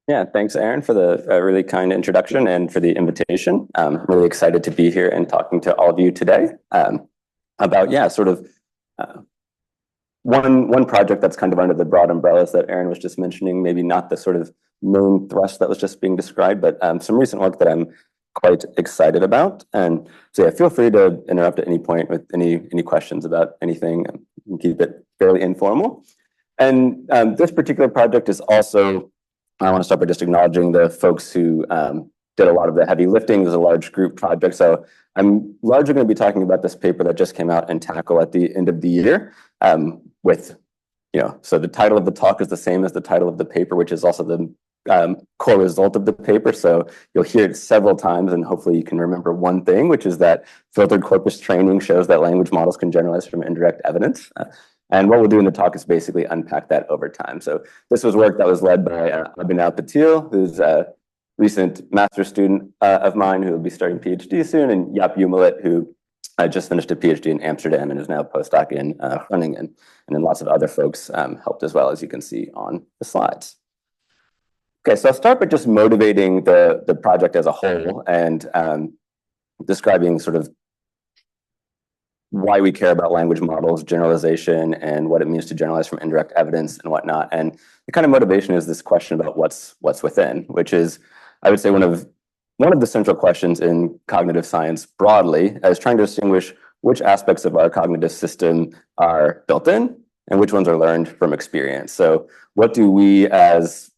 Yeah, thanks, Aaron, for the really kind introduction and for the invitation. I'm really excited to be here and talking to all of you today about, sort of uh, one project that's kind of under the broad umbrellas that Aaron was just mentioning, maybe not the sort of main thrust that was just being described, but some recent work that I'm quite excited about. And so, yeah, feel free to interrupt at any point with any questions about anything and keep it fairly informal. And this particular project is also, I want to start by just acknowledging the folks who did a lot of the heavy lifting. It was a large group project. So I'm largely going to be talking about this paper that just came out in Tackle at the end of the year so the title of the talk is the same as the title of the paper, which is also the core result of the paper. So you'll hear it several times, and hopefully you can remember one thing, which is that filtered corpus training shows that language models can generalize from indirect evidence. And what we'll do in the talk is basically unpack that over time. So this was work that was led by Abhinav Patil, who's a recent master's student of mine who will be starting PhD soon, and Jaap Jumelet, who just finished a PhD in Amsterdam and is now a postdoc in Groningen. And then lots of other folks helped as well, as you can see on the slides. Okay, so I'll start by just motivating the project as a whole and describing sort of why we care about language models, generalization, and what it means to generalize from indirect evidence and whatnot. And the kind of motivation is this question about what's within, which is, I would say, one of the central questions in cognitive science broadly, is trying to distinguish which aspects of our cognitive system are built in and which ones are learned from experience. So what do we as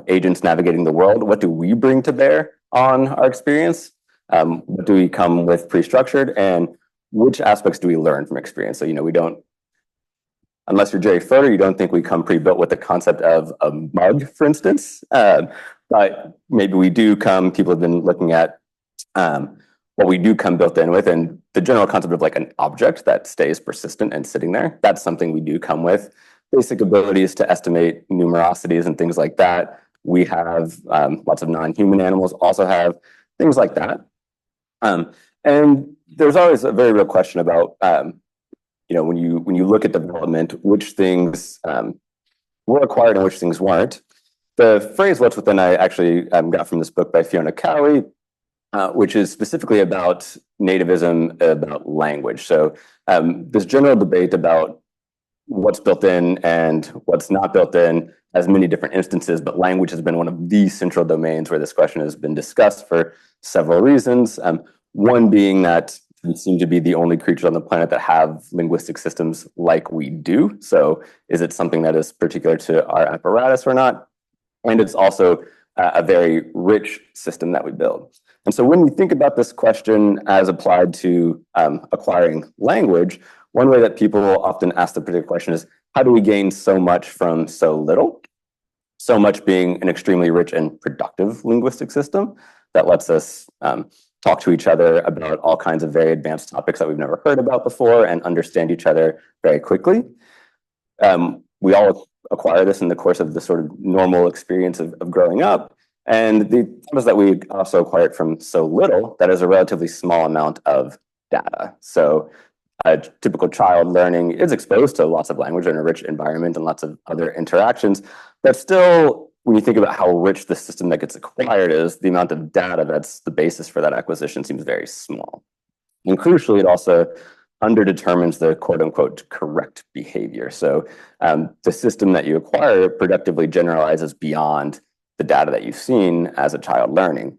agents navigating the world, what do we bring to bear on our experience? What do we come with pre-structured, and which aspects do we learn from experience? So, we don't, unless you're Jerry Fodor, you don't think we come pre-built with the concept of a mug, for instance. But maybe we do come, people have been looking at what we do come built in with, and the general concept of like an object that stays persistent and sitting there, that's something we do come with. Basic abilities to estimate numerosities and things like that. We have lots of non-human animals also have things like that. And there's always a very real question about, when you look at development, which things were acquired and which things weren't. The phrase "what's within" I actually got from this book by Fiona Cowie, which is specifically about nativism, about language. So this general debate about what's built in and what's not built in has many different instances, but language has been one of the central domains where this question has been discussed for several reasons. One being that we seem to be the only creatures on the planet that have linguistic systems like we do. So is it something that is particular to our apparatus or not? And it's also a very rich system that we build. And so when we think about this question as applied to acquiring language, one way that people often ask the particular question is, how do we gain so much from so little? So much being an extremely rich and productive linguistic system that lets us talk to each other about all kinds of very advanced topics that we've never heard about before and understand each other very quickly. We all acquire this in the course of the sort of normal experience of growing up. And the thing is that we also acquire it from so little that is a relatively small amount of data. So a typical child learning is exposed to lots of language in a rich environment and lots of other interactions. But still, when you think about how rich the system that gets acquired is, the amount of data that's the basis for that acquisition seems very small. And crucially, it also underdetermines the quote unquote correct behavior. So the system that you acquire productively generalizes beyond the data that you've seen as a child learning.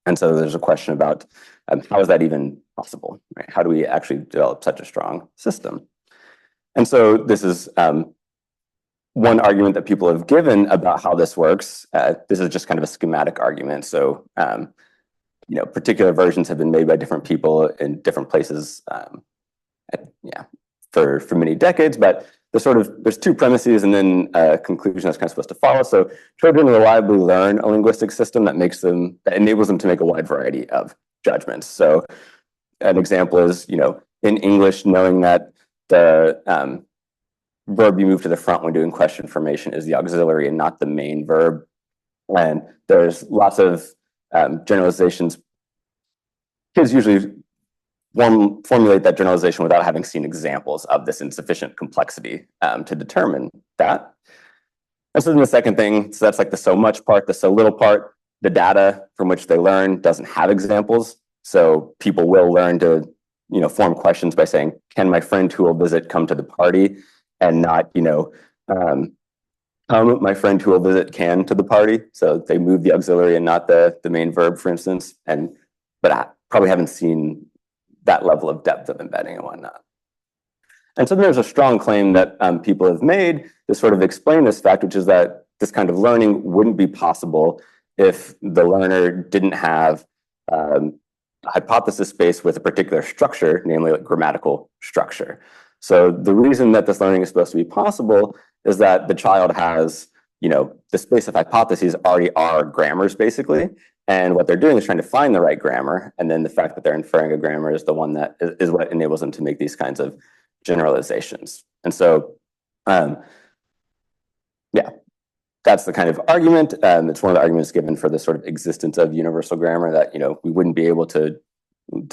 And so there's a question about how is that even possible? Right? How do we actually develop such a strong system? And so this is one argument that people have given about how this works. This is just kind of a schematic argument. So particular versions have been made by different people in different places for many decades, but there's two premises and then a conclusion that's kind of supposed to follow. So children reliably learn a linguistic system that enables them to make a wide variety of judgments. So an example is, in English, knowing that the verb you move to the front when doing question formation is the auxiliary and not the main verb. And there's lots of generalizations. Kids usually formulate that generalization without having seen examples of this insufficient complexity to determine that. And so then the second thing, so that's like the so much part, the so little part, the data from which they learn doesn't have examples. So people will learn to, form questions by saying, can my friend who will visit come to the party? And not, my friend who will visit can to the party. So they move the auxiliary and not the main verb, for instance. But I probably haven't seen that level of depth of embedding and whatnot. And so there's a strong claim that people have made to sort of explain this fact, which is that this kind of learning wouldn't be possible if the learner didn't have a hypothesis space with a particular structure, namely like grammatical structure. So the reason that this learning is supposed to be possible is that the child has, the space of hypotheses already are grammars, basically. And what they're doing is trying to find the right grammar. And then the fact that they're inferring a grammar is the one that is what enables them to make these kinds of generalizations. And so, that's the kind of argument. It's one of the arguments given for the sort of existence of universal grammar, that, we wouldn't be able to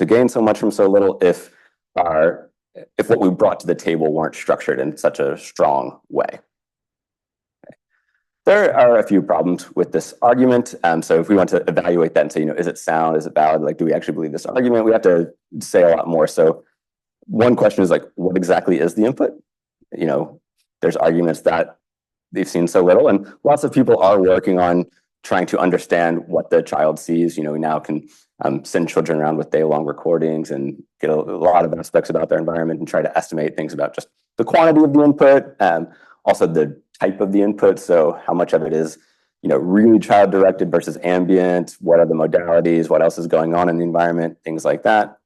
gain so much from so little if what we brought to the table weren't structured in such a strong way. There are a few problems with this argument. So if we want to evaluate that and say, is it sound? Is it valid? Like, do we actually believe this argument? We have to say a lot more. So one question is like, what exactly is the input? There's arguments that they've seen so little, and lots of people are working on trying to understand what the child sees. We now can send children around with day-long recordings and get a lot of aspects about their environment and try to estimate things about just the quantity of the input, also the type of the input. So how much of it is, really child-directed versus ambient? What are the modalities? What else is going on in the environment? Things like that.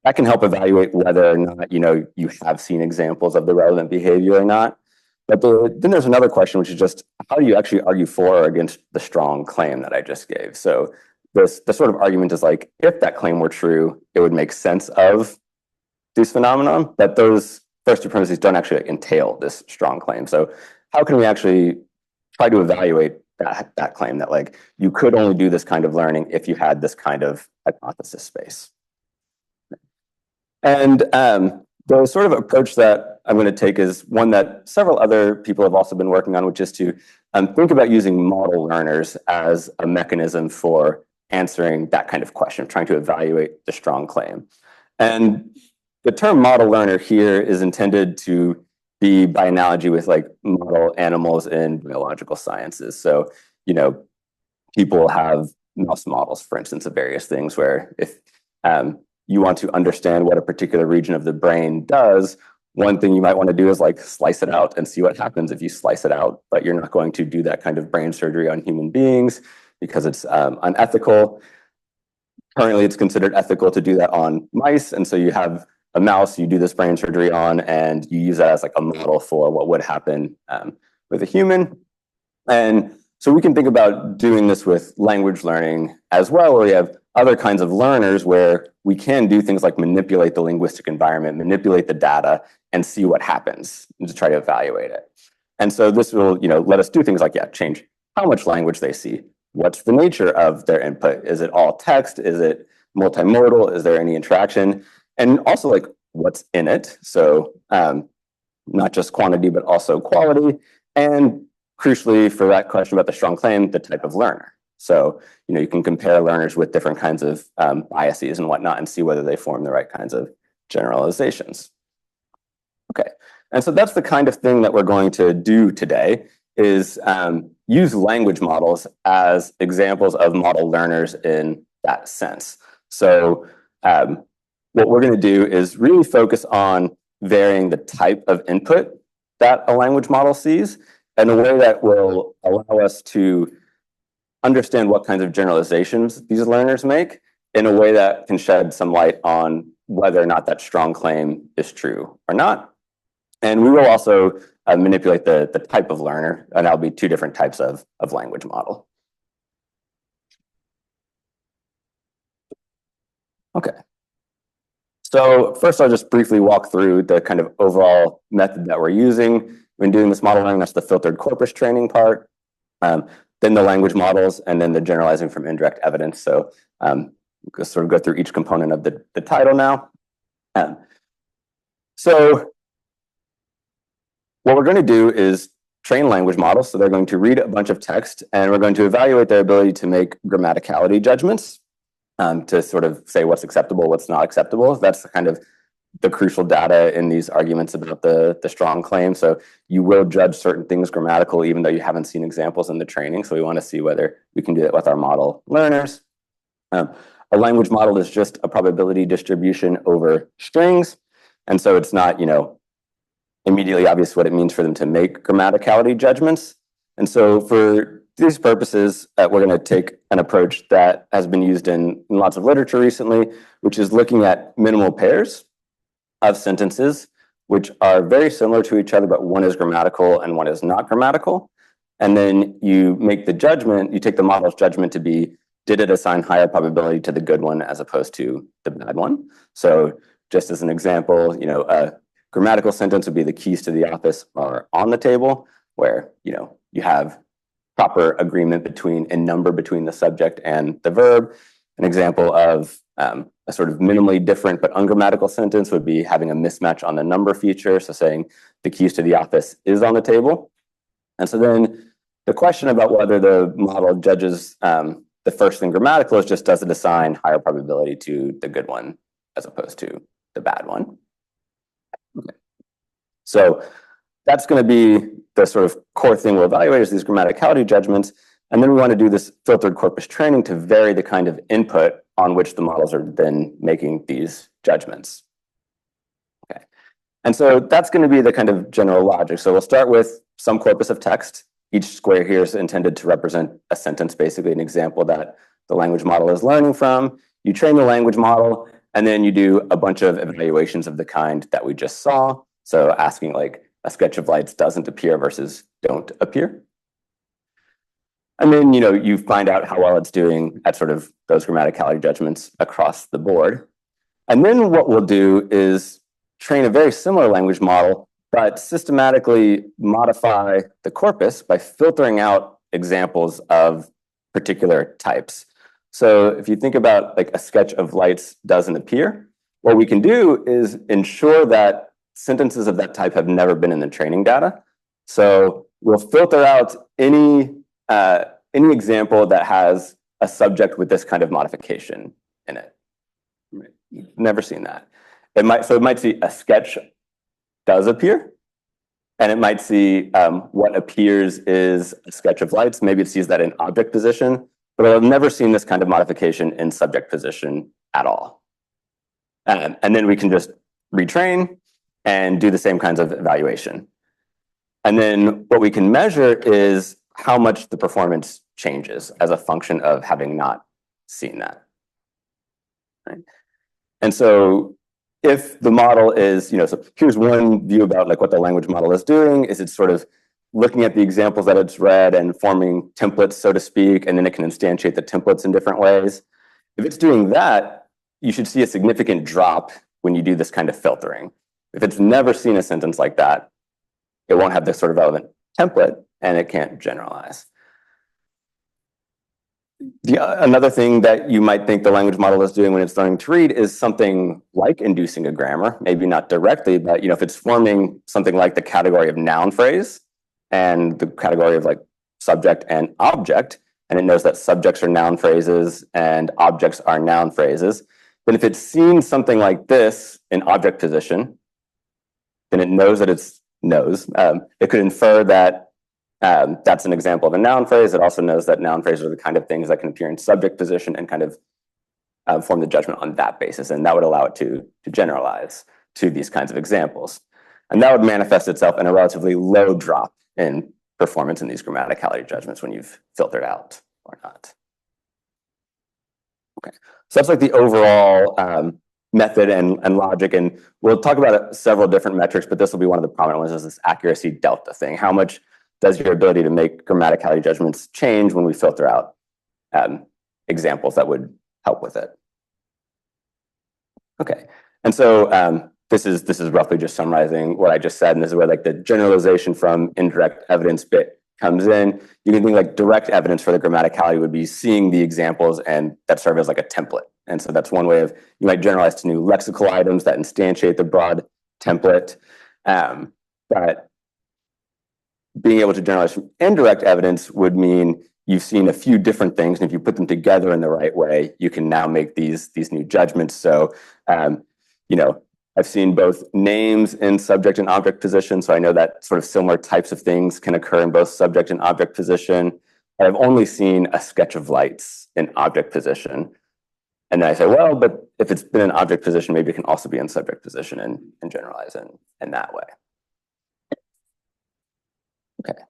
That can help evaluate whether or not, you have seen examples of the relevant behavior or not. But then there's another question, which is just, how do you actually argue for or against the strong claim that I just gave? So the sort of argument is like, if that claim were true, it would make sense of these phenomenon, but those first two premises don't actually entail this strong claim. So how can we actually try to evaluate that claim that like you could only do this kind of learning if you had this kind of hypothesis space? And the sort of approach that I'm going to take is one that several other people have also been working on, which is to think about using model learners as a mechanism for answering that kind of question, trying to evaluate the strong claim. And the term model learner here is intended to be by analogy with like model animals in biological sciences. So, people have mouse models, for instance, of various things where if you want to understand what a particular region of the brain does, one thing you might want to do is like slice it out and see what happens if you slice it out, but you're not going to do that kind of brain surgery on human beings because it's unethical. Currently, it's considered ethical to do that on mice. And so you have a mouse you do this brain surgery on, and you use that as like a model for what would happen with a human. And so we can think about doing this with language learning as well, where we have other kinds of learners where we can do things like manipulate the linguistic environment, manipulate the data, and see what happens and to try to evaluate it. And so this will, let us do things like, change how much language they see. What's the nature of their input? Is it all text? Is it multimodal? Is there any interaction? And also like what's in it. So not just quantity, but also quality. And crucially for that question about the strong claim, the type of learner. So, you can compare learners with different kinds of biases and whatnot and see whether they form the right kinds of generalizations. Okay, and so that's the kind of thing that we're going to do today is use language models as examples of model learners in that sense. So what we're going to do is really focus on varying the type of input that a language model sees in a way that will allow us to understand what kinds of generalizations these learners make in a way that can shed some light on whether or not that strong claim is true or not. And we will also manipulate the type of learner, and that'll be two different types of language model. Okay. So first, I'll just briefly walk through the kind of overall method that we're using when doing this model learning. That's the filtered corpus training part. Then the language models, and then the generalizing from indirect evidence. So we'll sort of go through each component of the title now. So what we're going to do is train language models. So they're going to read a bunch of text, and we're going to evaluate their ability to make grammaticality judgments, to sort of say what's acceptable, what's not acceptable. That's kind of the crucial data in these arguments about the strong claim. So you will judge certain things grammatical, even though you haven't seen examples in the training. So we want to see whether we can do that with our model learners. A language model is just a probability distribution over strings. And so it's not, immediately obvious what it means for them to make grammaticality judgments. And so for these purposes, we're going to take an approach that has been used in lots of literature recently, which is looking at minimal pairs of sentences, which are very similar to each other, but one is grammatical and one is not grammatical. And then you make the judgment, you take the model's judgment to be, did it assign higher probability to the good one as opposed to the bad one? So just as an example, a grammatical sentence would be the keys to the office are on the table, where, you have proper agreement in number between the subject and the verb. An example of a sort of minimally different but ungrammatical sentence would be having a mismatch on the number feature, so saying the keys to the office is on the table. And so then the question about whether the model judges the first thing grammatical is just, does it assign higher probability to the good one as opposed to the bad one? Okay. So that's going to be the sort of core thing we'll evaluate, is these grammaticality judgments. And then we want to do this filtered corpus training to vary the kind of input on which the models are then making these judgments. Okay. And so that's going to be the kind of general logic. So we'll start with some corpus of text. Each square here is intended to represent a sentence, basically an example that the language model is learning from. You train the language model, and then you do a bunch of evaluations of the kind that we just saw. So asking like, a sketch of lights doesn't appear versus don't appear. And then, you find out how well it's doing at sort of those grammaticality judgments across the board. And then what we'll do is train a very similar language model, but systematically modify the corpus by filtering out examples of particular types. So if you think about like a sketch of lights doesn't appear, what we can do is ensure that sentences of that type have never been in the training data. So we'll filter out any example that has a subject with this kind of modification in it. Never seen that. It might see a sketch does appear, and it might see what appears is a sketch of lights. Maybe it sees that in object position, but I've never seen this kind of modification in subject position at all. And then we can just retrain and do the same kinds of evaluation. And then what we can measure is how much the performance changes as a function of having not seen that. Right? And so if the model is, so here's one view about like what the language model is doing, is it's sort of looking at the examples that it's read and forming templates, so to speak, and then it can instantiate the templates in different ways. If it's doing that, you should see a significant drop when you do this kind of filtering. If it's never seen a sentence like that, it won't have this sort of relevant template, and it can't generalize. Another thing that you might think the language model is doing when it's learning to read is something like inducing a grammar, maybe not directly, but if it's forming something like the category of noun phrase and the category of like subject and object, and it knows that subjects are noun phrases and objects are noun phrases, then if it's seen something like this in object position, then it knows that it could infer that that's an example of a noun phrase. It also knows that noun phrases are the kind of things that can appear in subject position and kind of form the judgment on that basis. And that would allow it to generalize to these kinds of examples. And that would manifest itself in a relatively low drop in performance in these grammaticality judgments when you've filtered out or not. Okay, so that's like the overall method and logic, and we'll talk about several different metrics, but this will be one of the prominent ones, is this accuracy delta thing. How much does your ability to make grammaticality judgments change when we filter out examples that would help with it? Okay, and so this is roughly just summarizing what I just said, and this is where like the generalization from indirect evidence bit comes in. You can think like direct evidence for the grammaticality would be seeing the examples and that serve as like a template. And so that's one way of, you might generalize to new lexical items that instantiate the broad template. But being able to generalize from indirect evidence would mean you've seen a few different things, and if you put them together in the right way, you can now make these new judgments. So, I've seen both names in subject and object position, so I know that sort of similar types of things can occur in both subject and object position. I've only seen a sketch of lights in object position. And then I say, well, but if it's been in object position, maybe it can also be in subject position and generalize in that way. Okay.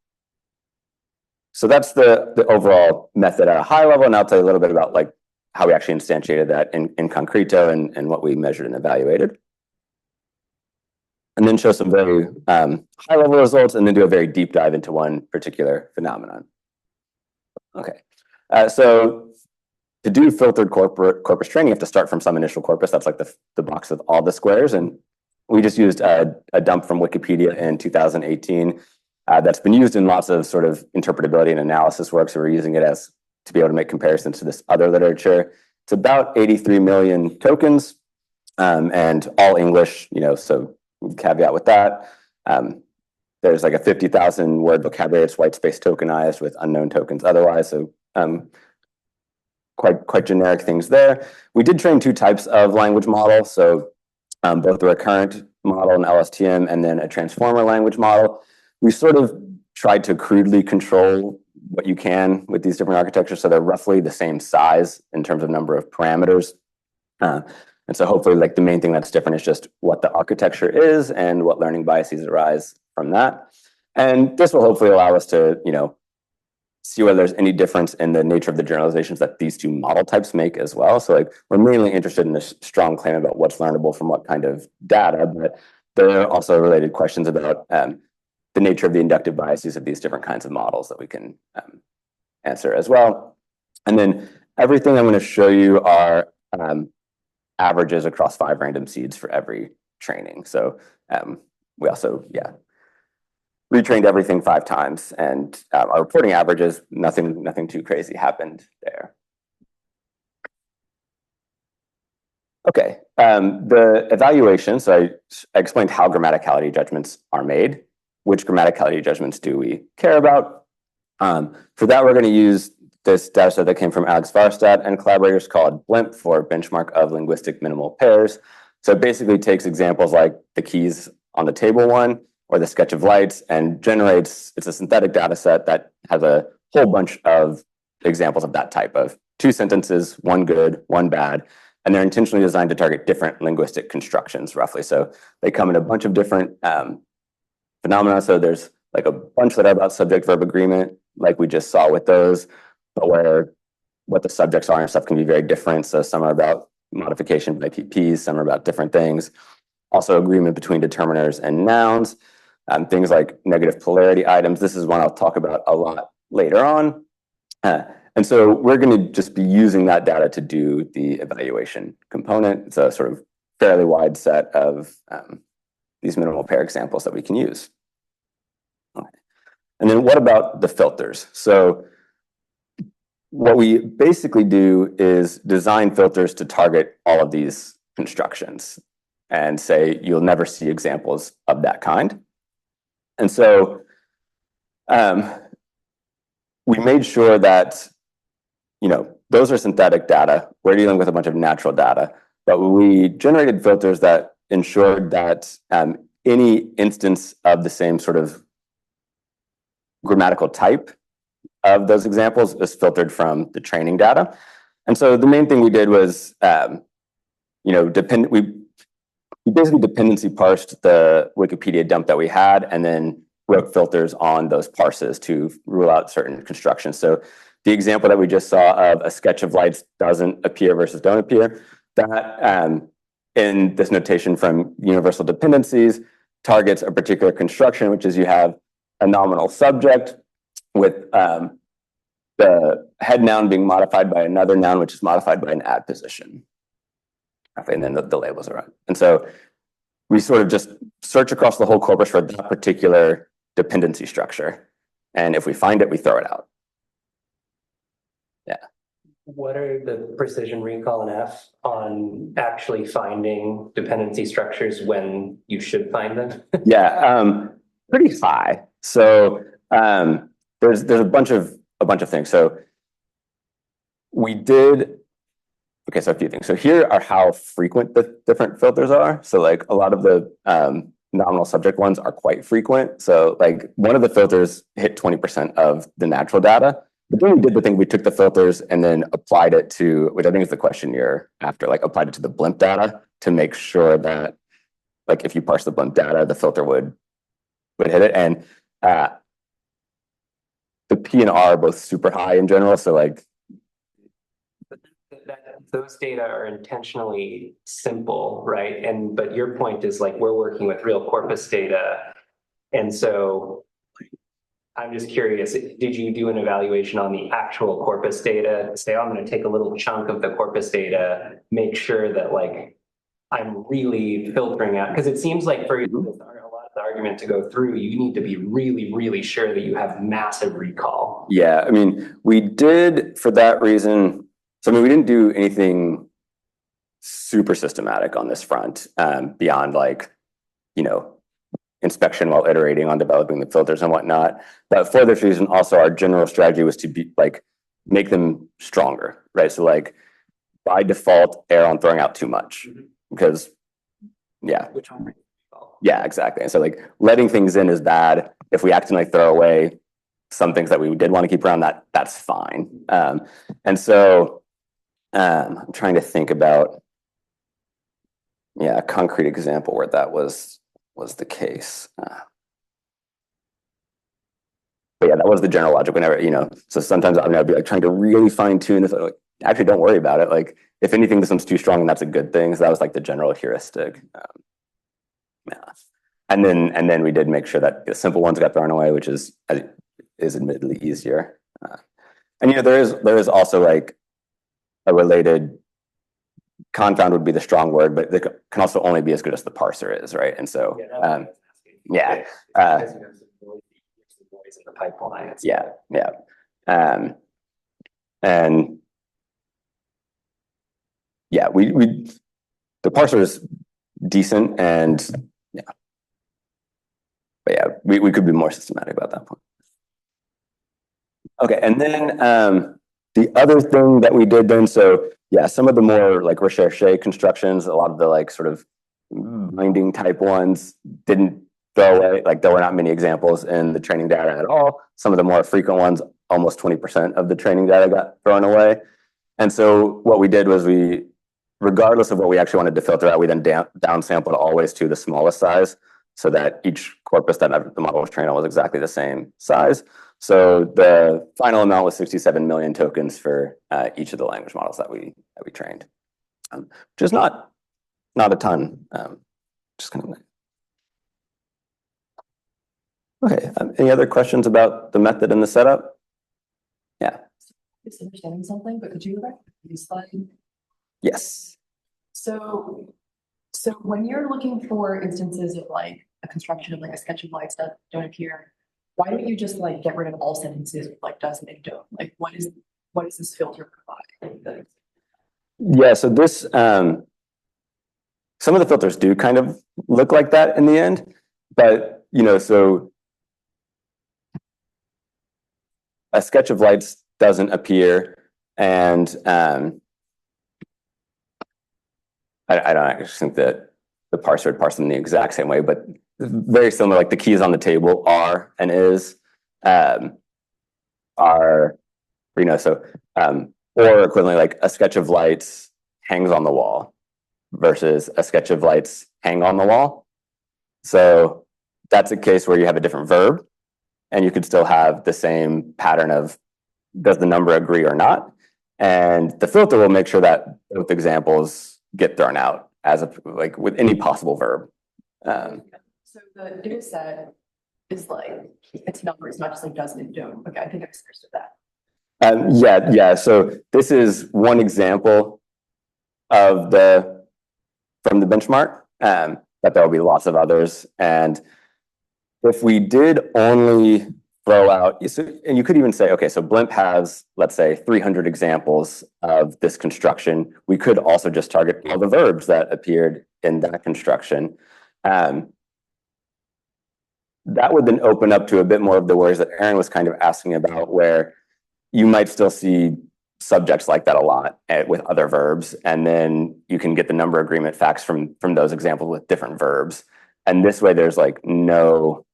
So that's the overall method at a high level, and I'll tell you a little bit about like how we actually instantiated that in concreto and what we measured and evaluated. And then show some very high level results, and then do a very deep dive into one particular phenomenon. Okay, so to do filtered corpus training, you have to start from some initial corpus. That's like the box with all the squares. And we just used a dump from Wikipedia in 2018 that's been used in lots of sort of interpretability and analysis work. So we're using it as to be able to make comparisons to this other literature. It's about 83 million tokens and all English, so caveat with that. There's like a 50,000 word vocabulary. It's white space tokenized with unknown tokens otherwise. So quite generic things there. We did train two types of language model. So both the recurrent model and LSTM, and then a transformer language model. We sort of tried to crudely control what you can with these different architectures. So they're roughly the same size in terms of number of parameters. And so hopefully like the main thing that's different is just what the architecture is and what learning biases arise from that. And this will hopefully allow us to, see whether there's any difference in the nature of the generalizations that these two model types make as well. So like we're mainly interested in this strong claim about what's learnable from what kind of data, but there are also related questions about the nature of the inductive biases of these different kinds of models that we can answer as well. And then everything I'm going to show you are averages across 5 random seeds for every training. So we also, retrained everything 5 times, and our reporting averages, nothing too crazy happened there. Okay, the evaluation, so I explained how grammaticality judgments are made. Which grammaticality judgments do we care about? For that, we're going to use this data set that came from Alex Varstad and collaborators called BLIMP for benchmark of linguistic minimal pairs. So it basically takes examples like the keys on the table one or the sketch of lights and generates, it's a synthetic data set that has a whole bunch of examples of that type of 2 sentences, 1 good, 1 bad, and they're intentionally designed to target different linguistic constructions roughly. So they come in a bunch of different phenomena. So there's like a bunch that are about subject-verb agreement, like we just saw with those, but where what the subjects are and stuff can be very different. So some are about modification by PPs, some are about different things. Also agreement between determiners and nouns, things like negative polarity items. This is one I'll talk about a lot later on. And so we're going to just be using that data to do the evaluation component. It's a sort of fairly wide set of these minimal pair examples that we can use. Okay. And then what about the filters? So what we basically do is design filters to target all of these constructions and say you'll never see examples of that kind. And so we made sure that, those are synthetic data. We're dealing with a bunch of natural data, but we generated filters that ensured that any instance of the same sort of grammatical type of those examples is filtered from the training data. And so the main thing we did was, we basically dependency parsed the Wikipedia dump that we had and then wrote filters on those parses to rule out certain constructions. So the example that we just saw of a sketch of lights doesn't appear versus don't appear, that in this notation from universal dependencies targets a particular construction, which is you have a nominal subject with the head noun being modified by another noun, which is modified by an add position. And then the labels are on. And so we sort of just search across the whole corpus for that particular dependency structure. And if we find it, we throw it out. Yeah. What are the precision recall and F on actually finding dependency structures when you should find them? Yeah, pretty high. So There's a bunch of things. So we did. Okay, so a few things. So here are how frequent the different filters are. So like a lot of the nominal subject ones are quite frequent. So like one of the filters hit 20% of the natural data. But then we did the thing, we took the filters and then applied it to, which I think is the question you're after, like applied it to the blimp data to make sure that like if you parse the blimp data, the filter would hit it. And the P and R are both super high in general. So like those data are intentionally simple, right? But your point is like we're working with real corpus data. And so I'm just curious, did you do an evaluation on the actual corpus data? Say, oh, I'm going to take a little chunk of the corpus data, make sure that like I'm really filtering out, because it seems like for a lot of the argument to go through, you need to be really, really sure that you have massive recall. Yeah, I mean, we did for that reason. So I mean, we didn't do anything super systematic on this front beyond like, inspection while iterating on developing the filters and whatnot. But for this reason, also our general strategy was to be like make them stronger, right? So like by default, err on throwing out too much because Which one? Yeah, exactly. And so like letting things in is bad. If we accidentally throw away some things that we did want to keep around, that's fine. And so I'm trying to think about a concrete example where that was the case. But yeah, that was the general logic whenever, so sometimes I'd be like trying to really fine tune this. Like, actually, don't worry about it. Like, if anything, this one's too strong, and that's a good thing. So that was like the general heuristic. And then we did make sure that the simple ones got thrown away, which is admittedly easier. And there is also like a related confound would be the strong word, but it can also only be as good as the parser is, right? And so in the pipeline. We the parser is decent, and but we could be more systematic about that point. Okay, and then the other thing that we did then, so some of the more like recherche constructions, a lot of the like sort of binding type ones didn't throw away, like there were not many examples in the training data at all. Some of the more frequent ones, almost 20% of the training data got thrown away. And so what we did was regardless of what we actually wanted to filter out, we then downsampled always to the smallest size so that each corpus that the model was trained on was exactly the same size. So the final amount was 67 million tokens for each of the language models that we trained, which is not a ton. Just kind of nice. Okay. Any other questions about the method and the setup? Yeah. Just understanding something, but could you go back to the slide? Yes. So when you're looking for instances of like a construction of like a sketch of lights that don't appear, why don't you just like get rid of all sentences with like does and don't? Like what does this filter provide? Yeah, so this some of the filters do kind of look like that in the end, but so a sketch of lights doesn't appear, and I don't actually think that the parser would parse them in the exact same way, but very similar. Like the keys on the table are and is are or equivalently like a sketch of lights hangs on the wall versus a sketch of lights hang on the wall. So that's a case where you have a different verb, and you could still have the same pattern of does the number agree or not, and the filter will make sure that both examples get thrown out as like with any possible verb. So the data set is like it's numbers, not just like does and don't. Okay, I think I understood that. Yeah. So this is one example of from the benchmark, but there will be lots of others. And if we did only throw out, and you could even say, okay, so Blimp has, let's say, 300 examples of this construction. We could also just target all the verbs that appeared in that construction. that would then open up to a bit more of the worries that Aaron was kind of asking about, where you might still see subjects like that a lot with other verbs, and then you can get the number agreement facts from those examples with different verbs. And this way, there's like no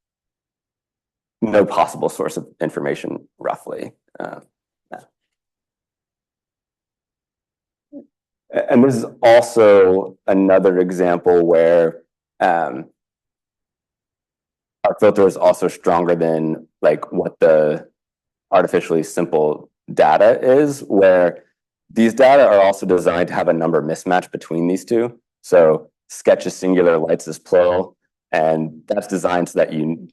possible source of information, roughly. And this is also another example where our filter is also stronger than like what the artificially simple data is, where these data are also designed to have a number mismatch between these two. So sketch is singular, lights is plural, and that's designed so that you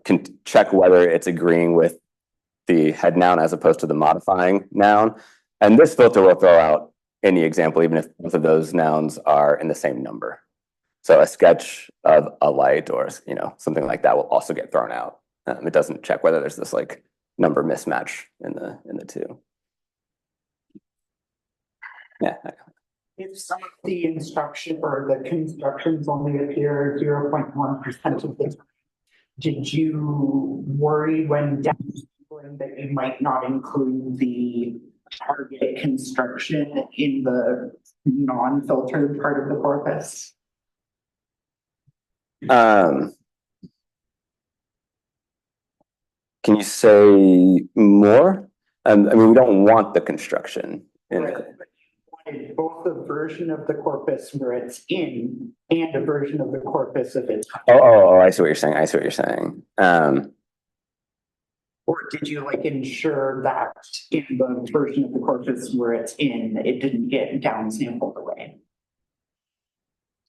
can check whether it's agreeing with the head noun as opposed to the modifying noun. And this filter will throw out any example, even if both of those nouns are in the same number. So a sketch of a light or something like that will also get thrown out. It doesn't check whether there's this like number mismatch in the two. Yeah. If some of the instruction or the constructions only appear 0.1% of the time, did you worry when demonstrating that you might not include the target construction in the non-filtered part of the corpus? Can you say more? I mean, we don't want the construction in Right. Wanted both a version of the corpus where it's in and a version of the corpus if it's. Oh, I see what you're saying. Or did you like ensure that in the version of the corpus where it's in, it didn't get downsampled away?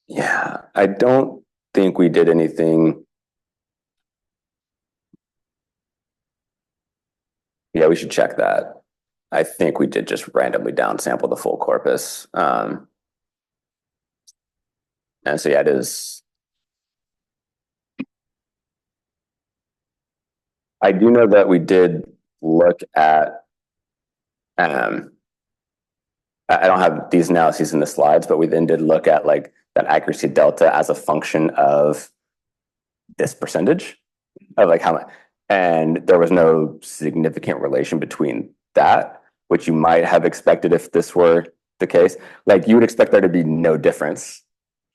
Yeah, I don't think we did anything. Yeah, we should check that. I think we did just randomly downsample the full corpus. And so yeah, it is. I do know that we did look at, I don't have these analyses in the slides, but we then did look at like that accuracy delta as a function of this percentage of like how much, and there was no significant relation between that, which you might have expected if this were the case. Like you would expect there to be no difference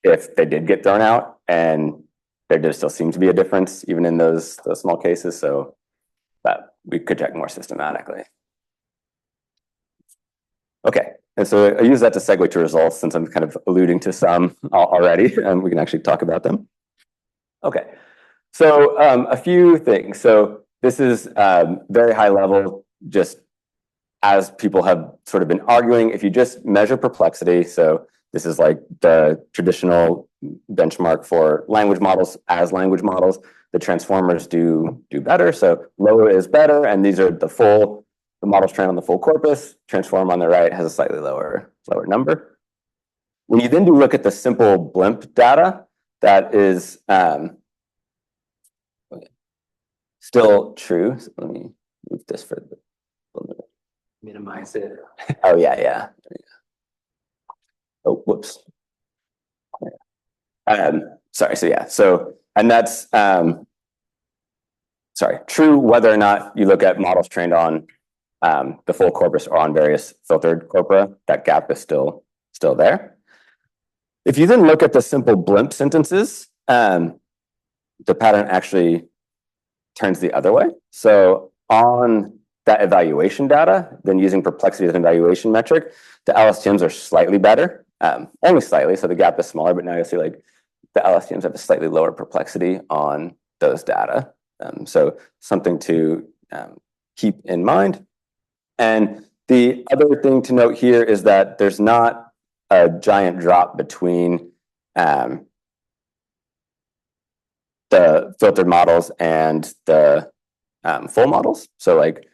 if they did get thrown out, and there does still seem to be a difference even in those small cases. So that we could check more systematically. Okay, and so I use that to segue to results since I'm kind of alluding to some already, and we can actually talk about them. Okay, so a few things. So this is very high level, just as people have sort of been arguing, if you just measure perplexity, so this is like the traditional benchmark for language models as language models, the transformers do better. So lower is better, and these are the models trained on the full corpus. Transform on the right has a slightly lower number. When you then do look at the simple blimp data, that is still true. So let me move this for the Minimize it. Oh yeah. Oh, whoops. Sorry. So yeah. So and that's true whether or not you look at models trained on the full corpus or on various filtered corpora. That gap is still there. If you then look at the simple blimp sentences, the pattern actually turns the other way. So on that evaluation data, then using perplexity as an evaluation metric, the LSTMs are slightly better, only slightly, so the gap is smaller, but now you'll see like the LSTMs have a slightly lower perplexity on those data. So something to keep in mind. And the other thing to note here is that there's not a giant drop between the filtered models and the full models. So like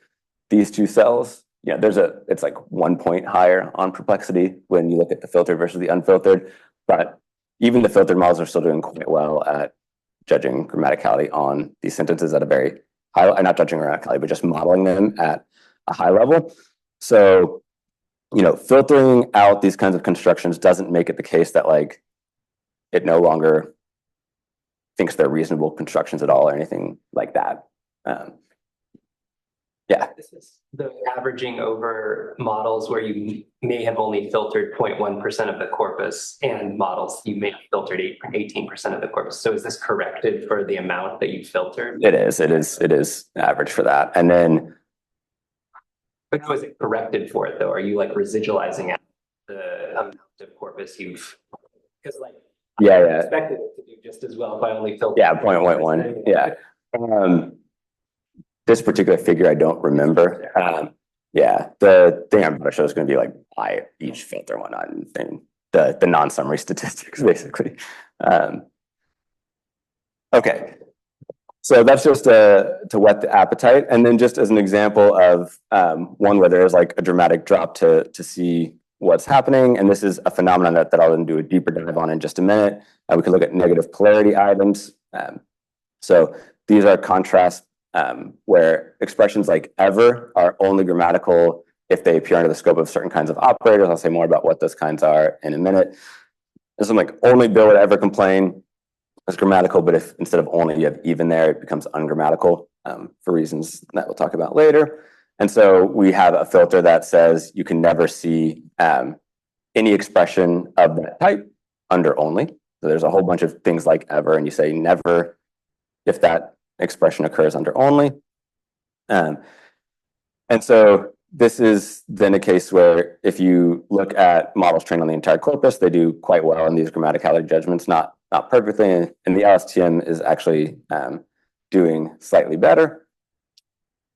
these two cells, it's like 1 point higher on perplexity when you look at the filtered versus the unfiltered, but even the filtered models are still doing quite well at judging grammaticality on these sentences at a very high, not judging grammaticality, but just modeling them at a high level. So, filtering out these kinds of constructions doesn't make it the case that like it no longer thinks they're reasonable constructions at all or anything like that. Yeah. This is the averaging over models where you may have only filtered 0.1% of the corpus and models you may have filtered 18% of the corpus. So is this corrected for the amount that you filtered? It is average for that. And then, But how is it corrected for it though? Are you like residualizing out the amount of corpus you've, because like, I expected it to do just as well if I only filtered. Yeah, 0.1. Yeah. This particular figure I don't remember. Yeah, the thing I'm going to show is going to be like by each filter one on thing, the non-summary statistics basically. Okay, so that's just to whet the appetite, and then just as an example of one where there's like a dramatic drop to see what's happening, and this is a phenomenon that I'll then do a deeper dive on in just a minute. We can look at negative polarity items. So these are contrasts where expressions like ever are only grammatical if they appear under the scope of certain kinds of operators. I'll say more about what those kinds are in a minute. This one like only Bill would ever complain is grammatical, but if instead of only you have even there, it becomes ungrammatical for reasons that we'll talk about later. And so we have a filter that says you can never see any expression of that type under only. So there's a whole bunch of things like ever, and you say never if that expression occurs under only. And so this is then a case where if you look at models trained on the entire corpus, they do quite well in these grammaticality judgments, not perfectly, and the LSTM is actually doing slightly better.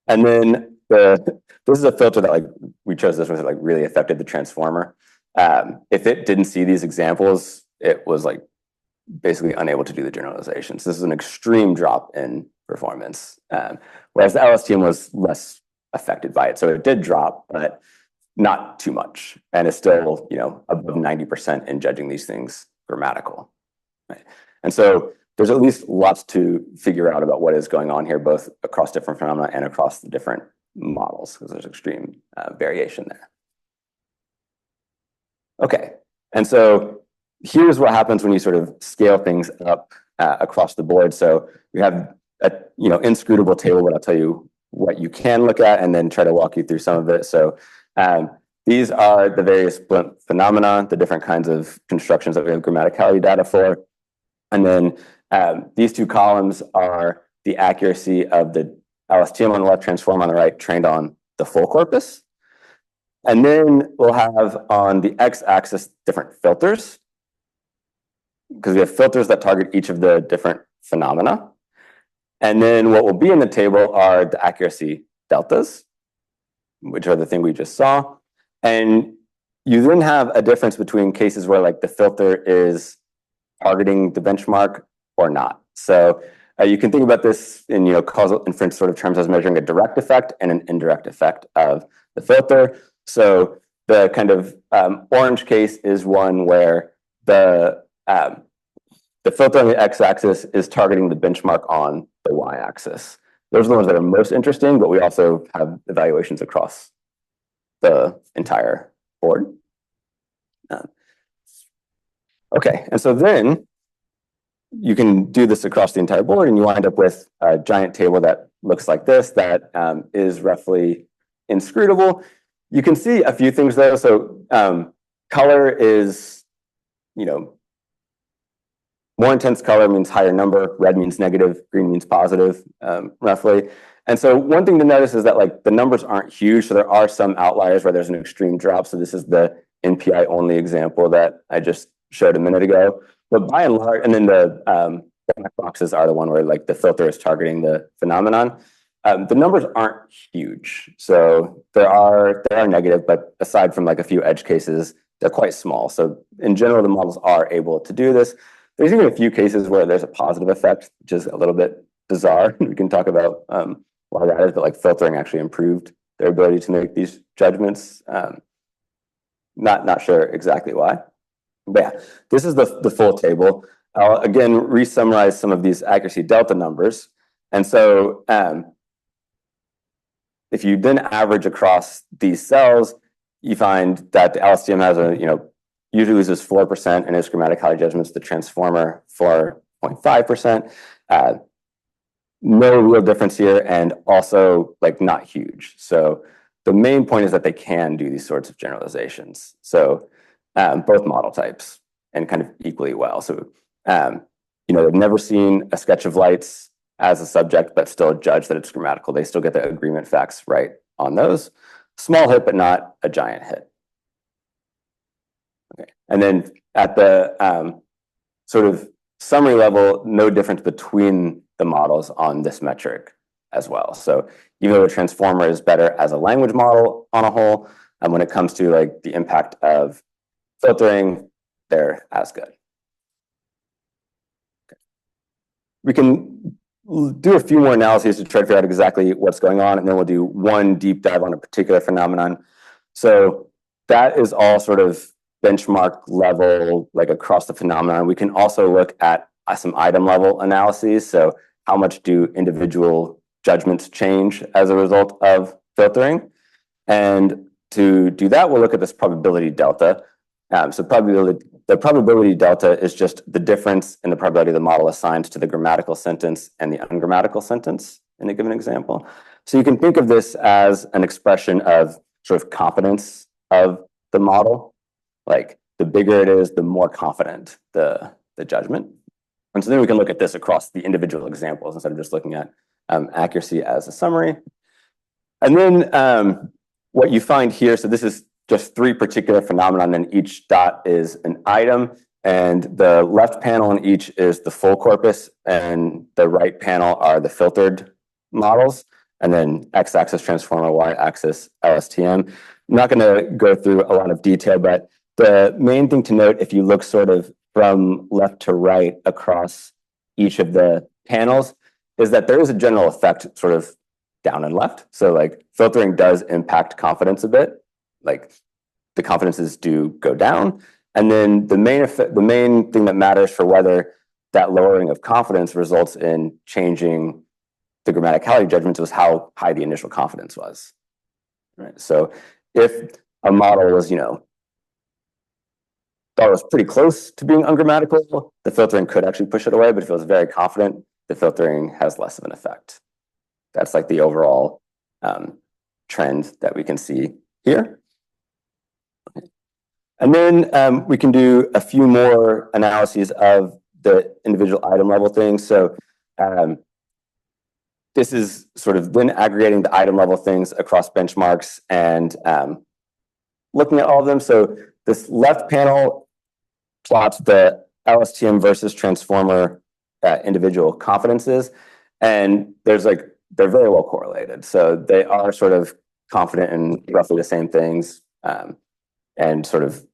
And then this is a filter that like we chose this one that like really affected the transformer. If it didn't see these examples, it was like basically unable to do the generalizations. This is an extreme drop in performance, whereas the LSTM was less affected by it. So it did drop, but not too much, and it's still, you know, above 90% in judging these things grammatical. Right? And so there's at least lots to figure out about what is going on here, both across different phenomena and across the different models, because there's extreme variation there. Okay, and so here's what happens when you sort of scale things up across the board. So we have a inscrutable table, but I'll tell you what you can look at and then try to walk you through some of it. So these are the various blunt phenomena, the different kinds of constructions that we have grammaticality data for. And then these two columns are the accuracy of the LSTM on the left, transform on the right, trained on the full corpus. And then we'll have on the x-axis different filters, because we have filters that target each of the different phenomena. And then what will be in the table are the accuracy deltas, which are the thing we just saw. And you then have a difference between cases where like the filter is targeting the benchmark or not. So you can think about this in causal inference sort of terms as measuring a direct effect and an indirect effect of the filter. So the kind of orange case is one where the filter on the x-axis is targeting the benchmark on the y-axis. Those are the ones that are most interesting, but we also have evaluations across the entire board. Okay, and so then you can do this across the entire board, and you wind up with a giant table that looks like this, that is roughly inscrutable. You can see a few things though. So color is, more intense color means higher number, red means negative, green means positive, roughly. And so one thing to notice is that like the numbers aren't huge, so there are some outliers where there's an extreme drop. So this is the NPI only example that I just showed a minute ago. But by and large, and then the black boxes are the one where like the filter is targeting the phenomenon. The numbers aren't huge, so they are negative, but aside from like a few edge cases, they're quite small. So in general, the models are able to do this. There's even a few cases where there's a positive effect, which is a little bit bizarre. We can talk about why that is, but like filtering actually improved their ability to make these judgments. Not sure exactly why. But yeah, this is the full table. I'll again re-summarize some of these accuracy delta numbers. And so if you then average across these cells, you find that the LSTM has usually loses 4% in its grammaticality judgments, the transformer for 0.5%. No real difference here, and also like not huge. So the main point is that they can do these sorts of generalizations. So both model types and kind of equally well. So they've never seen a sketch of lights as a subject, but still judge that it's grammatical. They still get the agreement facts right on those. Small hit, but not a giant hit. Okay, and then at the sort of summary level, no difference between the models on this metric as well. So even though a transformer is better as a language model on a whole, and when it comes to like the impact of filtering, they're as good. Okay. We can do a few more analyses to try to figure out exactly what's going on, and then we'll do one deep dive on a particular phenomenon. So that is all sort of benchmark level, like across the phenomenon. We can also look at some item level analyses. So how much do individual judgments change as a result of filtering? And to do that, we'll look at this probability delta. So the probability delta is just the difference in the probability the model assigns to the grammatical sentence and the ungrammatical sentence in a given example. So you can think of this as an expression of sort of confidence of the model. Like the bigger it is, the more confident the judgment. And so then we can look at this across the individual examples instead of just looking at accuracy as a summary. And then what you find here, so this is just 3 particular phenomena, and each dot is an item, and the left panel in each is the full corpus, and the right panel are the filtered models, and then x-axis transformer, y-axis LSTM. I'm not going to go through a lot of detail, but the main thing to note, if you look sort of from left to right across each of the panels, is that there is a general effect sort of down and left. So like filtering does impact confidence a bit, like the confidences do go down. And then the main thing that matters for whether that lowering of confidence results in changing the grammaticality judgments was how high the initial confidence was. Right? So if a model was, thought it was pretty close to being ungrammatical, the filtering could actually push it away, but if it was very confident, the filtering has less of an effect. That's like the overall trend that we can see here. And then we can do a few more analyses of the individual item level things. So this is sort of then aggregating the item level things across benchmarks and looking at all of them. So this left panel plots the LSTM versus transformer individual confidences, and they're very well correlated. So they are sort of confident in roughly the same things, and sort of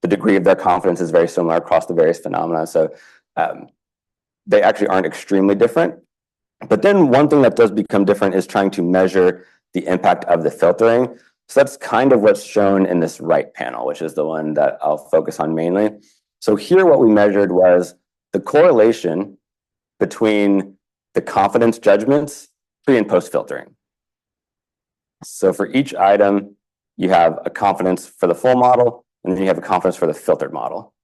the degree of their confidence is very similar across the various phenomena. So they actually aren't extremely different. But then one thing that does become different is trying to measure the impact of the filtering. So that's kind of what's shown in this right panel, which is the one that I'll focus on mainly. So here what we measured was the correlation between the confidence judgments pre and post filtering. So for each item, you have a confidence for the full model, and then you have a confidence for the filtered model.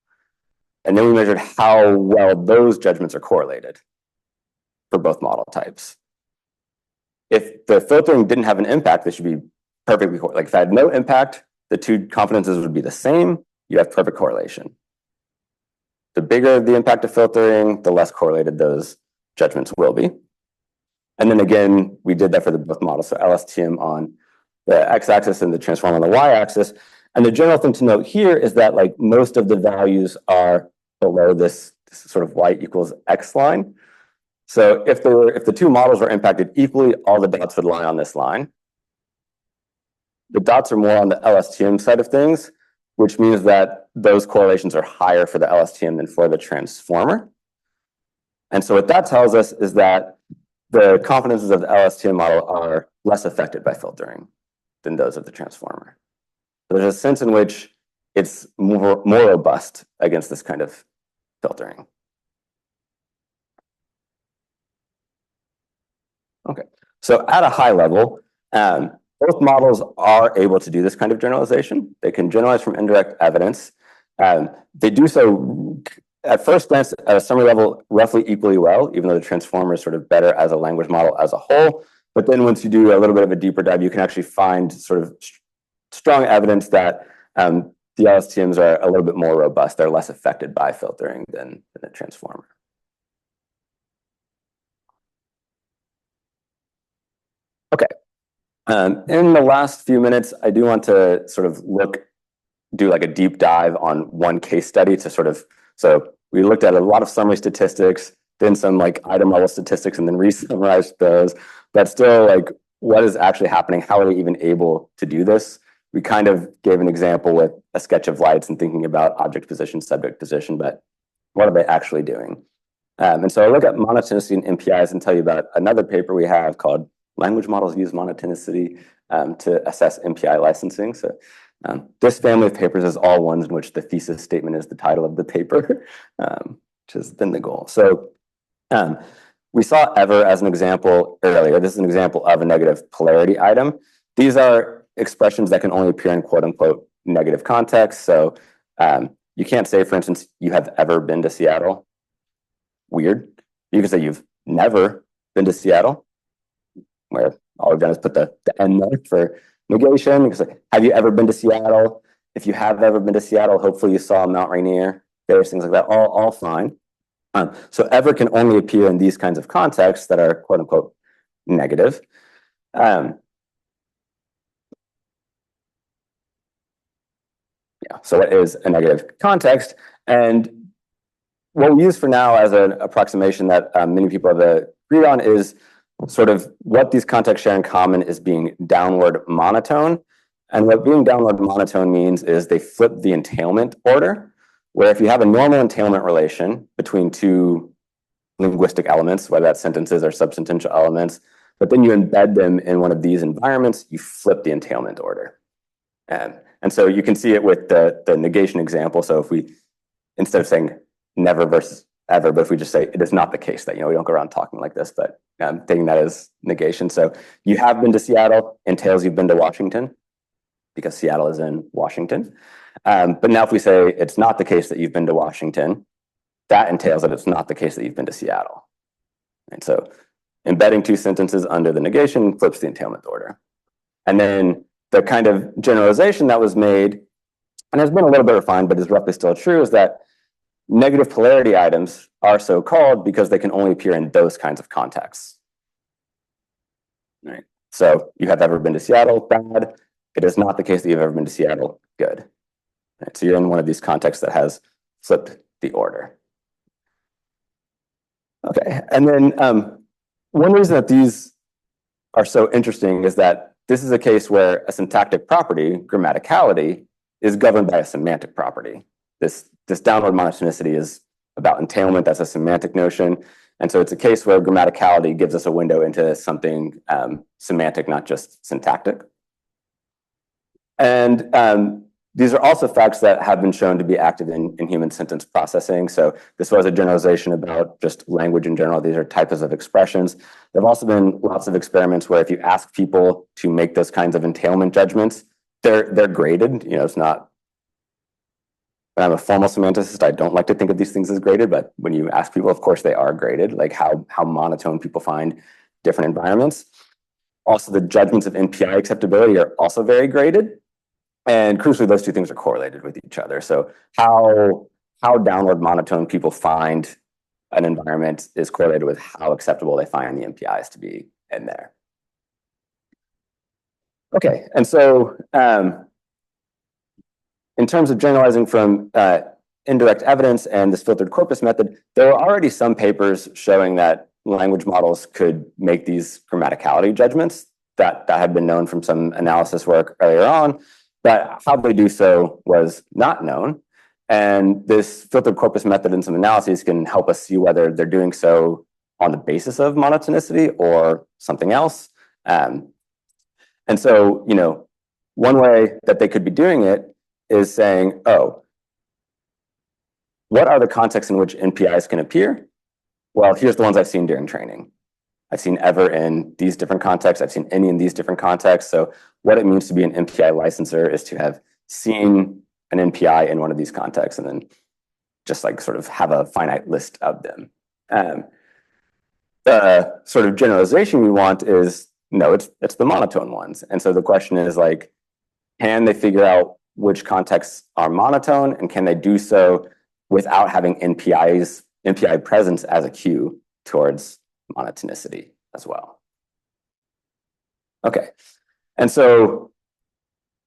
And then we measured how well those judgments are correlated for both model types. If the filtering didn't have an impact, this should be perfectly like if it had no impact, the two confidences would be the same. You have perfect correlation. The bigger the impact of filtering, the less correlated those judgments will be. And then again, we did that for the both models. So LSTM on the x-axis and the transform on the y-axis. And the general thing to note here is that like most of the values are below this sort of y equals x line. So if the two models were impacted equally, all the dots would lie on this line. The dots are more on the LSTM side of things, which means that those correlations are higher for the LSTM than for the transformer. And so what that tells us is that the confidences of the LSTM model are less affected by filtering than those of the transformer. So there's a sense in which it's more robust against this kind of filtering. Okay, so at a high level, both models are able to do this kind of generalization. They can generalize from indirect evidence. They do so at first glance, at a summary level, roughly equally well, even though the transformer is sort of better as a language model as a whole. But then once you do a little bit of a deeper dive, you can actually find sort of strong evidence that the LSTMs are a little bit more robust. They're less affected by filtering than a transformer. Okay. In the last few minutes, I do want to sort of do like a deep dive on one case study to sort of, so we looked at a lot of summary statistics, then some like item level statistics, and then re-summarized those. But still, like, what is actually happening? How are we even able to do this? We kind of gave an example with a sketch of lights and thinking about object position, subject position, but what are they actually doing? And so I look at monotonicity and MPIs and tell you about another paper we have called Language Models Use Monotonicity to Assess MPI Licensing. So this family of papers is all ones in which the thesis statement is the title of the paper, which has been the goal. So we saw ever as an example earlier. This is an example of a negative polarity item. These are expressions that can only appear in quote unquote negative context. So you can't say, for instance, you have ever been to Seattle. Weird. You can say you've never been to Seattle, where all we've done is put the N there for negation. You can say, have you ever been to Seattle? If you have ever been to Seattle, hopefully you saw Mount Rainier, various things like that, all fine. So ever can only appear in these kinds of contexts that are quote unquote negative. So what is a negative context? And what we use for now as an approximation that many people have agreed on is sort of what these contexts share in common is being downward monotone. And what being downward monotone means is they flip the entailment order, where if you have a normal entailment relation between two linguistic elements, whether that's sentences or substantial elements, but then you embed them in one of these environments, you flip the entailment order. And so you can see it with the negation example. So if we, instead of saying never versus ever, but if we just say it is not the case that, we don't go around talking like this, but taking that as negation. So you have been to Seattle entails you've been to Washington because Seattle is in Washington. But now if we say it's not the case that you've been to Washington, that entails that it's not the case that you've been to Seattle. And so embedding two sentences under the negation flips the entailment order. And then the kind of generalization that was made, and has been a little bit refined, but is roughly still true, is that negative polarity items are so called because they can only appear in those kinds of contexts. Right. So you have ever been to Seattle? Bad. It is not the case that you've ever been to Seattle. Good. Right. So you're in one of these contexts that has flipped the order. Okay. And then one reason that these are so interesting is that this is a case where a syntactic property, grammaticality, is governed by a semantic property. This downward monotonicity is about entailment. That's a semantic notion. And so it's a case where grammaticality gives us a window into something semantic, not just syntactic. And these are also facts that have been shown to be active in human sentence processing. So this was a generalization about just language in general. These are types of expressions. There have also been lots of experiments where if you ask people to make those kinds of entailment judgments, they're graded. It's not. I'm a formal semanticist. I don't like to think of these things as graded, but when you ask people, of course, they are graded, like how monotone people find different environments. Also, the judgments of NPI acceptability are also very graded. And crucially, those two things are correlated with each other. So how downward monotone people find an environment is correlated with how acceptable they find the NPIs to be in there. Okay, and so in terms of generalizing from indirect evidence and this filtered corpus method, there are already some papers showing that language models could make these grammaticality judgments that had been known from some analysis work earlier on. But how they do so was not known. And this filtered corpus method and some analyses can help us see whether they're doing so on the basis of monotonicity or something else. And so, one way that they could be doing it is saying, oh, what are the contexts in which NPIs can appear? Well, here's the ones I've seen during training. I've seen ever in these different contexts. I've seen any in these different contexts. So what it means to be an NPI licenser is to have seen an NPI in one of these contexts and then just like sort of have a finite list of them. The sort of generalization we want is, no, it's the monotone ones. And so the question is like, can they figure out which contexts are monotone, and can they do so without having NPI presence as a cue towards monotonicity as well? Okay, and so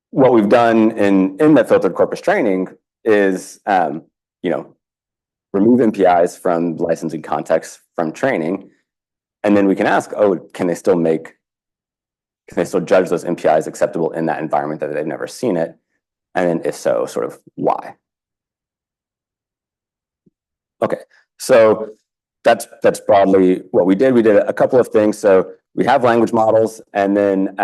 what we've done in that filtered corpus training is, remove NPIs from licensing context from training, and then we can ask, can they still judge those NPIs acceptable in that environment that they've never seen it? And then if so, sort of why? Okay, so that's broadly what we did. We did a couple of things. So we have language models, and then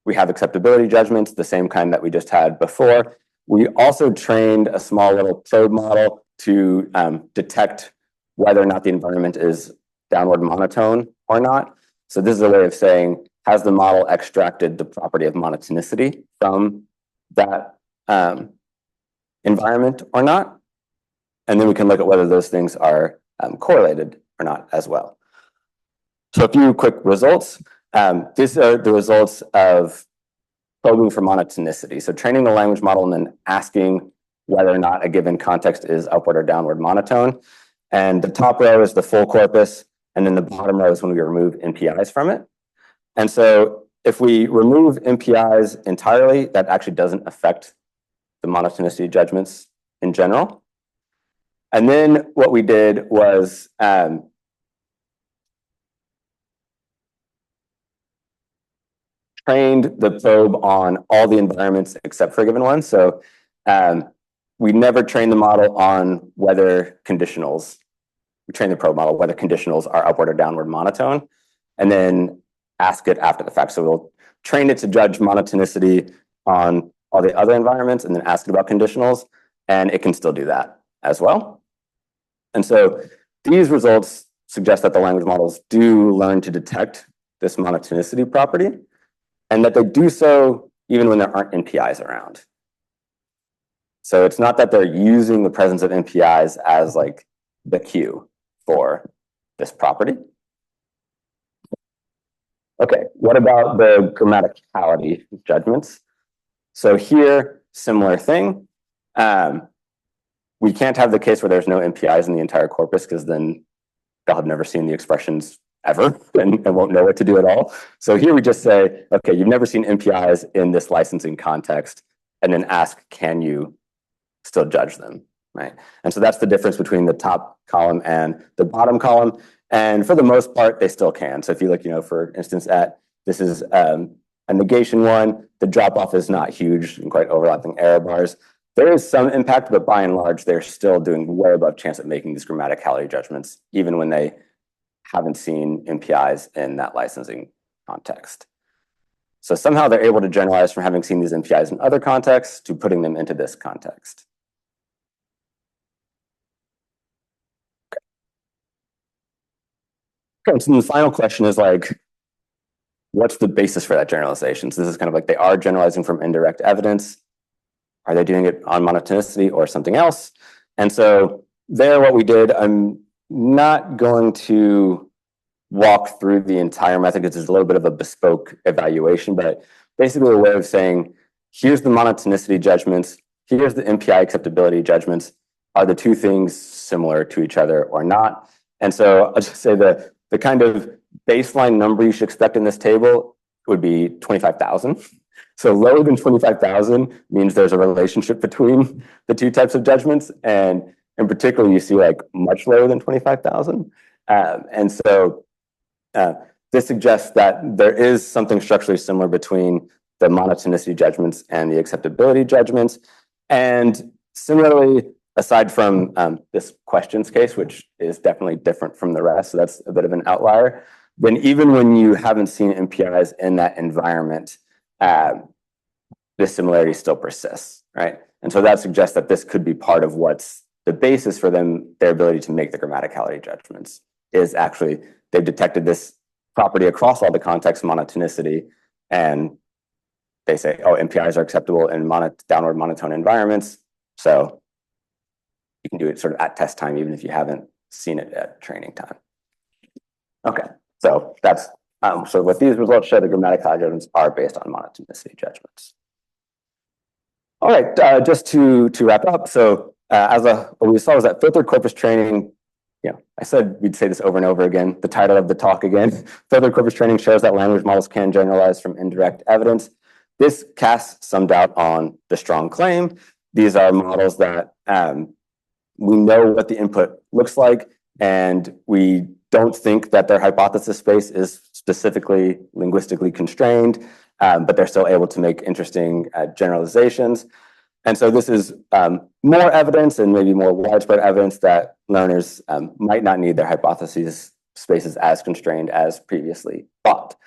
we have acceptability judgments, the same kind that we just had before. We also trained a small little probe model to detect whether or not the environment is downward monotone or not. So this is a way of saying, has the model extracted the property of monotonicity from that environment or not? And then we can look at whether those things are correlated or not as well. So a few quick results. These are the results of probing for monotonicity. So training the language model and then asking whether or not a given context is upward or downward monotone. And the top row is the full corpus, and then the bottom row is when we remove NPIs from it. And so if we remove NPIs entirely, that actually doesn't affect the monotonicity judgments in general. And then what we did was trained the probe on all the environments except for a given one. So we never trained the model on whether conditionals. We trained the probe model whether conditionals are upward or downward monotone, and then ask it after the fact. So we'll train it to judge monotonicity on all the other environments and then ask it about conditionals, and it can still do that as well. And so these results suggest that the language models do learn to detect this monotonicity property, and that they do so even when there aren't NPIs around. So it's not that they're using the presence of NPIs as like the cue for this property. Okay, what about the grammaticality judgments? So here, similar thing. We can't have the case where there's no NPIs in the entire corpus, because then they'll have never seen the expressions ever and won't know what to do at all. So here we just say, okay, you've never seen NPIs in this licensing context, and then ask, can you still judge them, right? And so that's the difference between the top column and the bottom column. And for the most part, they still can. So if you look, for instance, this is a negation one, the drop off is not huge and quite overlapping error bars. There is some impact, but by and large, they're still doing way above chance at making these grammaticality judgments, even when they haven't seen NPIs in that licensing context. So somehow they're able to generalize from having seen these NPIs in other contexts to putting them into this context. Okay, so the final question is like, what's the basis for that generalization? So this is kind of like they are generalizing from indirect evidence. Are they doing it on monotonicity or something else? And so there, what we did, I'm not going to walk through the entire method because there's a little bit of a bespoke evaluation, but basically a way of saying, here's the monotonicity judgments, here's the NPI acceptability judgments. Are the two things similar to each other or not? And so I'll just say the kind of baseline number you should expect in this table would be 25,000. So lower than 25,000 means there's a relationship between the two types of judgments. And in particular, you see like much lower than 25,000. And so this suggests that there is something structurally similar between the monotonicity judgments and the acceptability judgments. And similarly, aside from this questions case, which is definitely different from the rest, so that's a bit of an outlier, then even when you haven't seen NPIs in that environment, this similarity still persists, right? And so that suggests that this could be part of what's the basis for their ability to make the grammaticality judgments, is actually they've detected this property across all the contexts, monotonicity, and they say, oh, NPIs are acceptable in downward monotone environments, so you can do it sort of at test time, even if you haven't seen it at training time. Okay, so that's so what these results show, the grammatical algorithms are based on monotonicity judgments. All right, just to wrap up, so what we saw was that filtered corpus training, I said we'd say this over and over again, the title of the talk again, filtered corpus training shows that language models can generalize from indirect evidence. This casts some doubt on the strong claim. These are models that we know what the input looks like, and we don't think that their hypothesis space is specifically linguistically constrained, but they're still able to make interesting generalizations. And so this is more evidence and maybe more widespread evidence that learners might not need their hypotheses spaces as constrained as previously thought.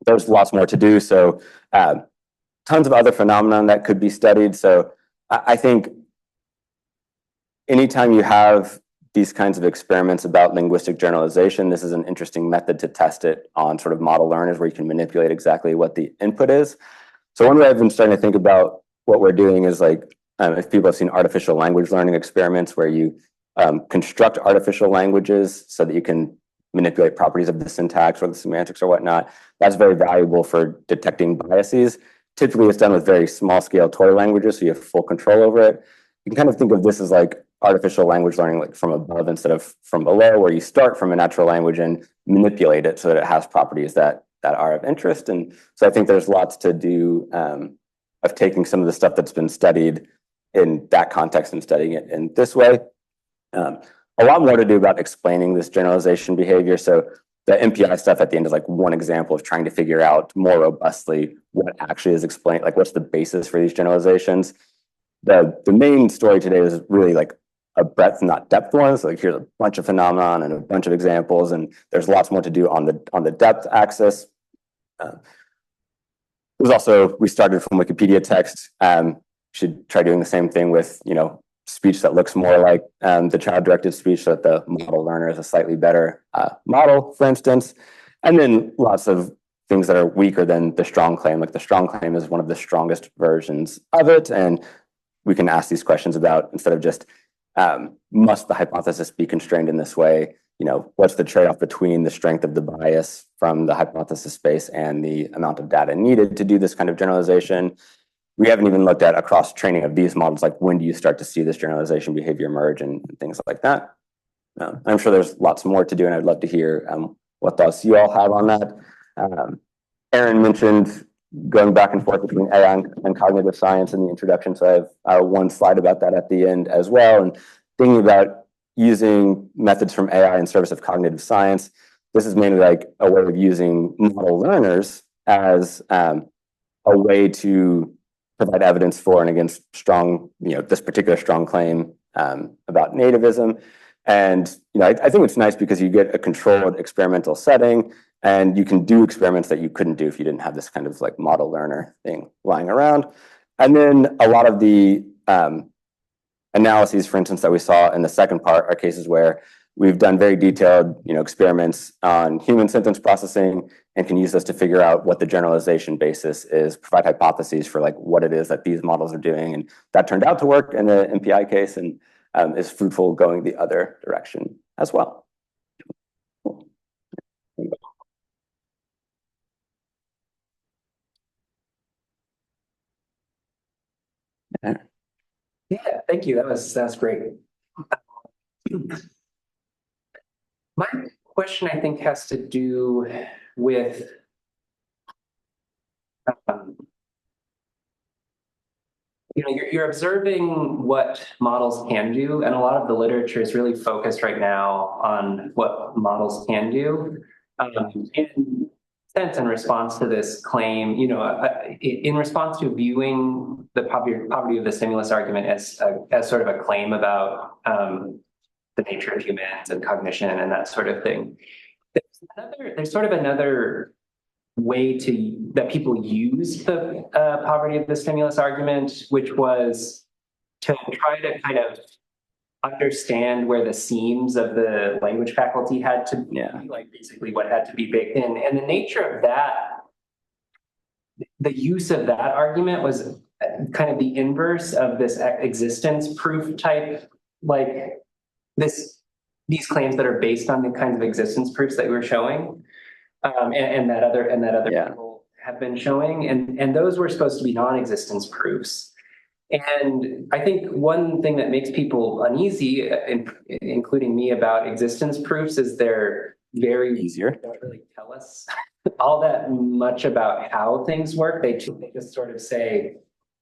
There's lots more to do. So tons of other phenomena that could be studied. So I think anytime you have these kinds of experiments about linguistic generalization, this is an interesting method to test it on sort of model learners where you can manipulate exactly what the input is. So one way I've been starting to think about what we're doing is like, if people have seen artificial language learning experiments where you construct artificial languages so that you can manipulate properties of the syntax or the semantics or whatnot, that's very valuable for detecting biases. Typically, it's done with very small scale toy languages, so you have full control over it. You can kind of think of this as like artificial language learning, like from above instead of from below, where you start from a natural language and manipulate it so that it has properties that are of interest. And so I think there's lots to do of taking some of the stuff that's been studied in that context and studying it in this way. A lot more to do about explaining this generalization behavior. So the MPI stuff at the end is like one example of trying to figure out more robustly what actually is explained, like what's the basis for these generalizations. The main story today is really like a breadth, not depth one. So like here's a bunch of phenomenon and a bunch of examples, and there's lots more to do on the depth axis. There's also, we started from Wikipedia text. Should try doing the same thing with, speech that looks more like the child-directed speech, so that the model learner is a slightly better model, for instance. And then lots of things that are weaker than the strong claim. Like the strong claim is one of the strongest versions of it. And we can ask these questions about, instead of just, must the hypothesis be constrained in this way? What's the trade-off between the strength of the bias from the hypothesis space and the amount of data needed to do this kind of generalization? We haven't even looked at across training of these models, like when do you start to see this generalization behavior emerge and things like that. I'm sure there's lots more to do, and I'd love to hear what thoughts you all have on that. Aaron mentioned going back and forth between AI and cognitive science in the introduction, so I have one slide about that at the end as well, and thinking about using methods from AI in service of cognitive science. This is mainly like a way of using model learners as a way to provide evidence for and against strong, this particular strong claim about nativism. And, I think it's nice because you get a controlled experimental setting, and you can do experiments that you couldn't do if you didn't have this kind of like model learner thing lying around. And then a lot of the analyses, for instance, that we saw in the second part are cases where we've done very detailed, experiments on human sentence processing and can use this to figure out what the generalization basis is, provide hypotheses for like what it is that these models are doing. And that turned out to work in the MPI case and is fruitful going the other direction as well. Yeah, thank you. That was great. My question, I think, has to do with you're observing what models can do, and a lot of the literature is really focused right now on what models can do. In sense, in response to this claim, in response to viewing the poverty of the stimulus argument as sort of a claim about the nature of humans and cognition and that sort of thing, there's sort of another way that people use the poverty of the stimulus argument, which was to try to kind of understand where the seams of the language faculty had to be, like basically what had to be baked in. And the nature of that, the use of that argument was kind of the inverse of this existence proof type, like these claims that are based on the kinds of existence proofs that we were showing, and that other people have been showing, and those were supposed to be non-existence proofs. And I think one thing that makes people uneasy, including me, about existence proofs is they're very Easier. They don't really tell us all that much about how things work. They just sort of say,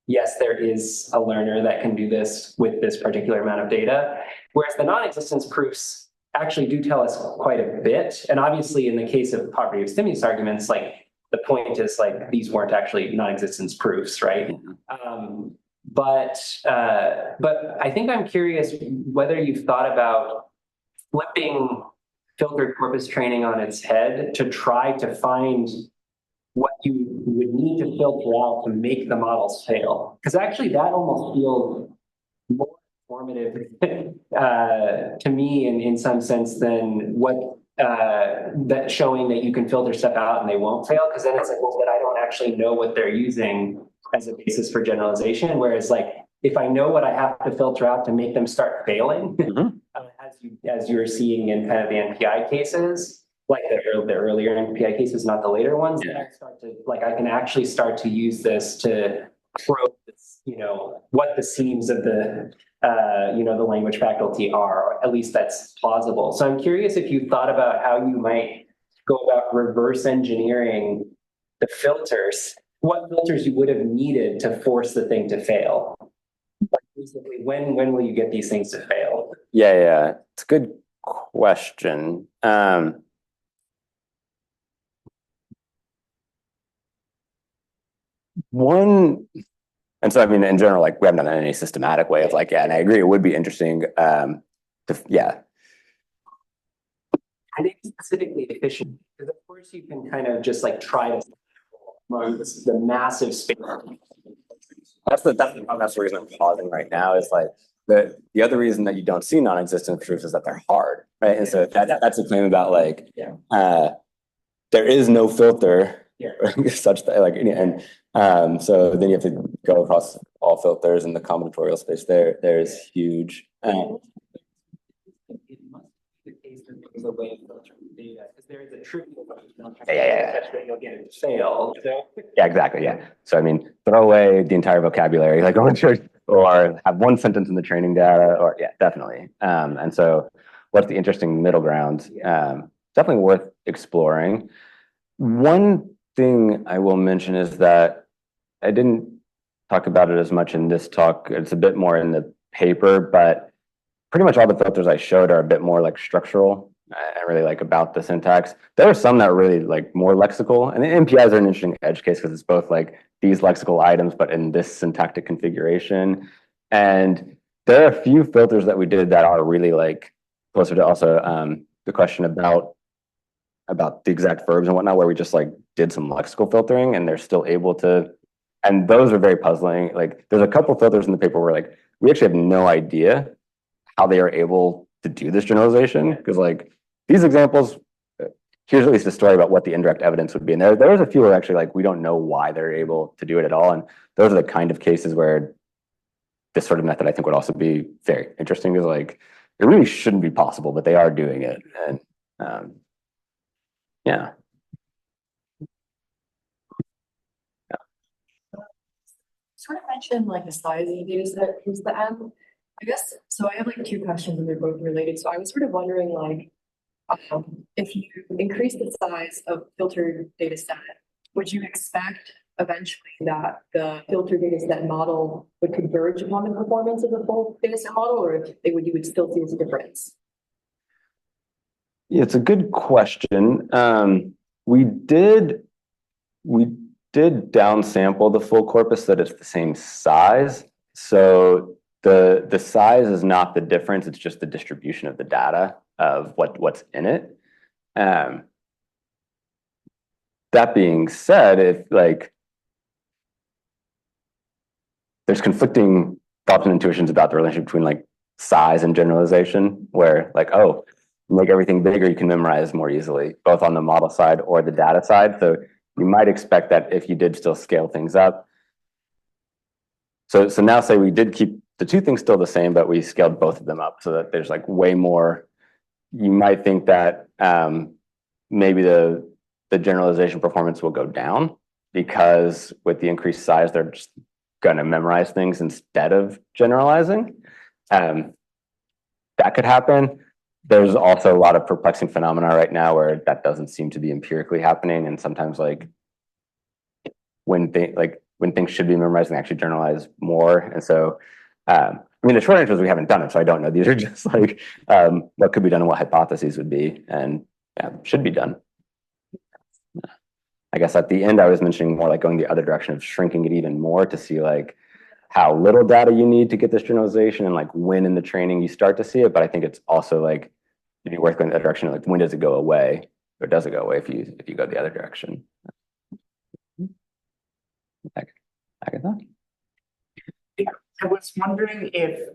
yes, there is a learner that can do this with this particular amount of data. Whereas the non-existence proofs actually do tell us quite a bit. And obviously, in the case of property of stimulus arguments, like the point is like these weren't actually non-existence proofs, right? But I think I'm curious whether you've thought about flipping filtered corpus training on its head to try to find what you would need to filter out to make the models fail. Because actually that almost feels more informative to me in some sense than what that showing that you can filter stuff out and they won't fail. Because then it's like, well, but I don't actually know what they're using as a basis for generalization. Whereas like, if I know what I have to filter out to make them start failing, as you're seeing in kind of the NPI cases, like the earlier NPI cases, not the later ones, then I can actually start to use this to probe this, what the seams of the, the language faculty are, or at least that's plausible. So I'm curious if you thought about how you might go about reverse engineering the filters, what filters you would have needed to force the thing to fail. Like basically, when will you get these things to fail? Yeah, it's a good question. One, and so I mean, in general, like we haven't done any systematic way of like, and I agree, it would be interesting. I think specifically efficient, because of course you can kind of just like try to the massive space. That's the reason I'm pausing right now is like the other reason that you don't see non-existent proofs is that they're hard, right? And so that's a claim about like there is no filter such that like so then you have to go across all filters in the combinatorial space. There's huge. It must be the case that there's a way of filtering data because there is a trick that you'll get it to fail. Yeah, exactly. Yeah. So I mean, throw away the entire vocabulary, like or have one sentence in the training data, or definitely. And so, what's the interesting middle ground? Definitely worth exploring. One thing I will mention is that I didn't talk about it as much in this talk. It's a bit more in the paper, but pretty much all the filters I showed are a bit more like structural and really like about the syntax. There are some that are really like more lexical, and the NPIs are an interesting edge case because it's both like these lexical items, but in this syntactic configuration. And there are a few filters that we did that are really like closer to also the question about the exact verbs and whatnot, where we just like did some lexical filtering and they're still able to, and those are very puzzling. Like there's a couple filters in the paper where like we actually have no idea how they are able to do this generalization, because like these examples, here's at least a story about what the indirect evidence would be. And there's a few where actually like we don't know why they're able to do it at all. And those are the kind of cases where this sort of method I think would also be very interesting, is like it really shouldn't be possible, but they are doing it. And Sort of mentioned like the size of the data set is the M. I guess so. I have like two questions and they're both related. So I was sort of wondering like if you increase the size of filtered data set, would you expect eventually that the filtered data set model would converge upon the performance of the full data set model, or if you would still see a difference? Yeah, it's a good question. We did downsample the full corpus so that it's the same size. So the size is not the difference, it's just the distribution of the data of what's in it. That being said, if like there's conflicting thoughts and intuitions about the relationship between like size and generalization, where like, oh, make everything bigger, you can memorize more easily, both on the model side or the data side. So you might expect that if you did still scale things up, So now say we did keep the two things still the same, but we scaled both of them up so that there's like way more. You might think that maybe the generalization performance will go down because with the increased size, they're just going to memorize things instead of generalizing. That could happen. There's also a lot of perplexing phenomena right now where that doesn't seem to be empirically happening, and sometimes like when things should be memorized and actually generalize more. And so, I mean, the short answer is we haven't done it, so I don't know. These are just like what could be done and what hypotheses would be, and should be done. I guess at the end, I was mentioning more like going the other direction of shrinking it even more to see like how little data you need to get this generalization and like when in the training you start to see it. But I think it's also like it'd be worth going that direction. Like when does it go away, or does it go away if you go the other direction? Agatha? Yeah, I was wondering if,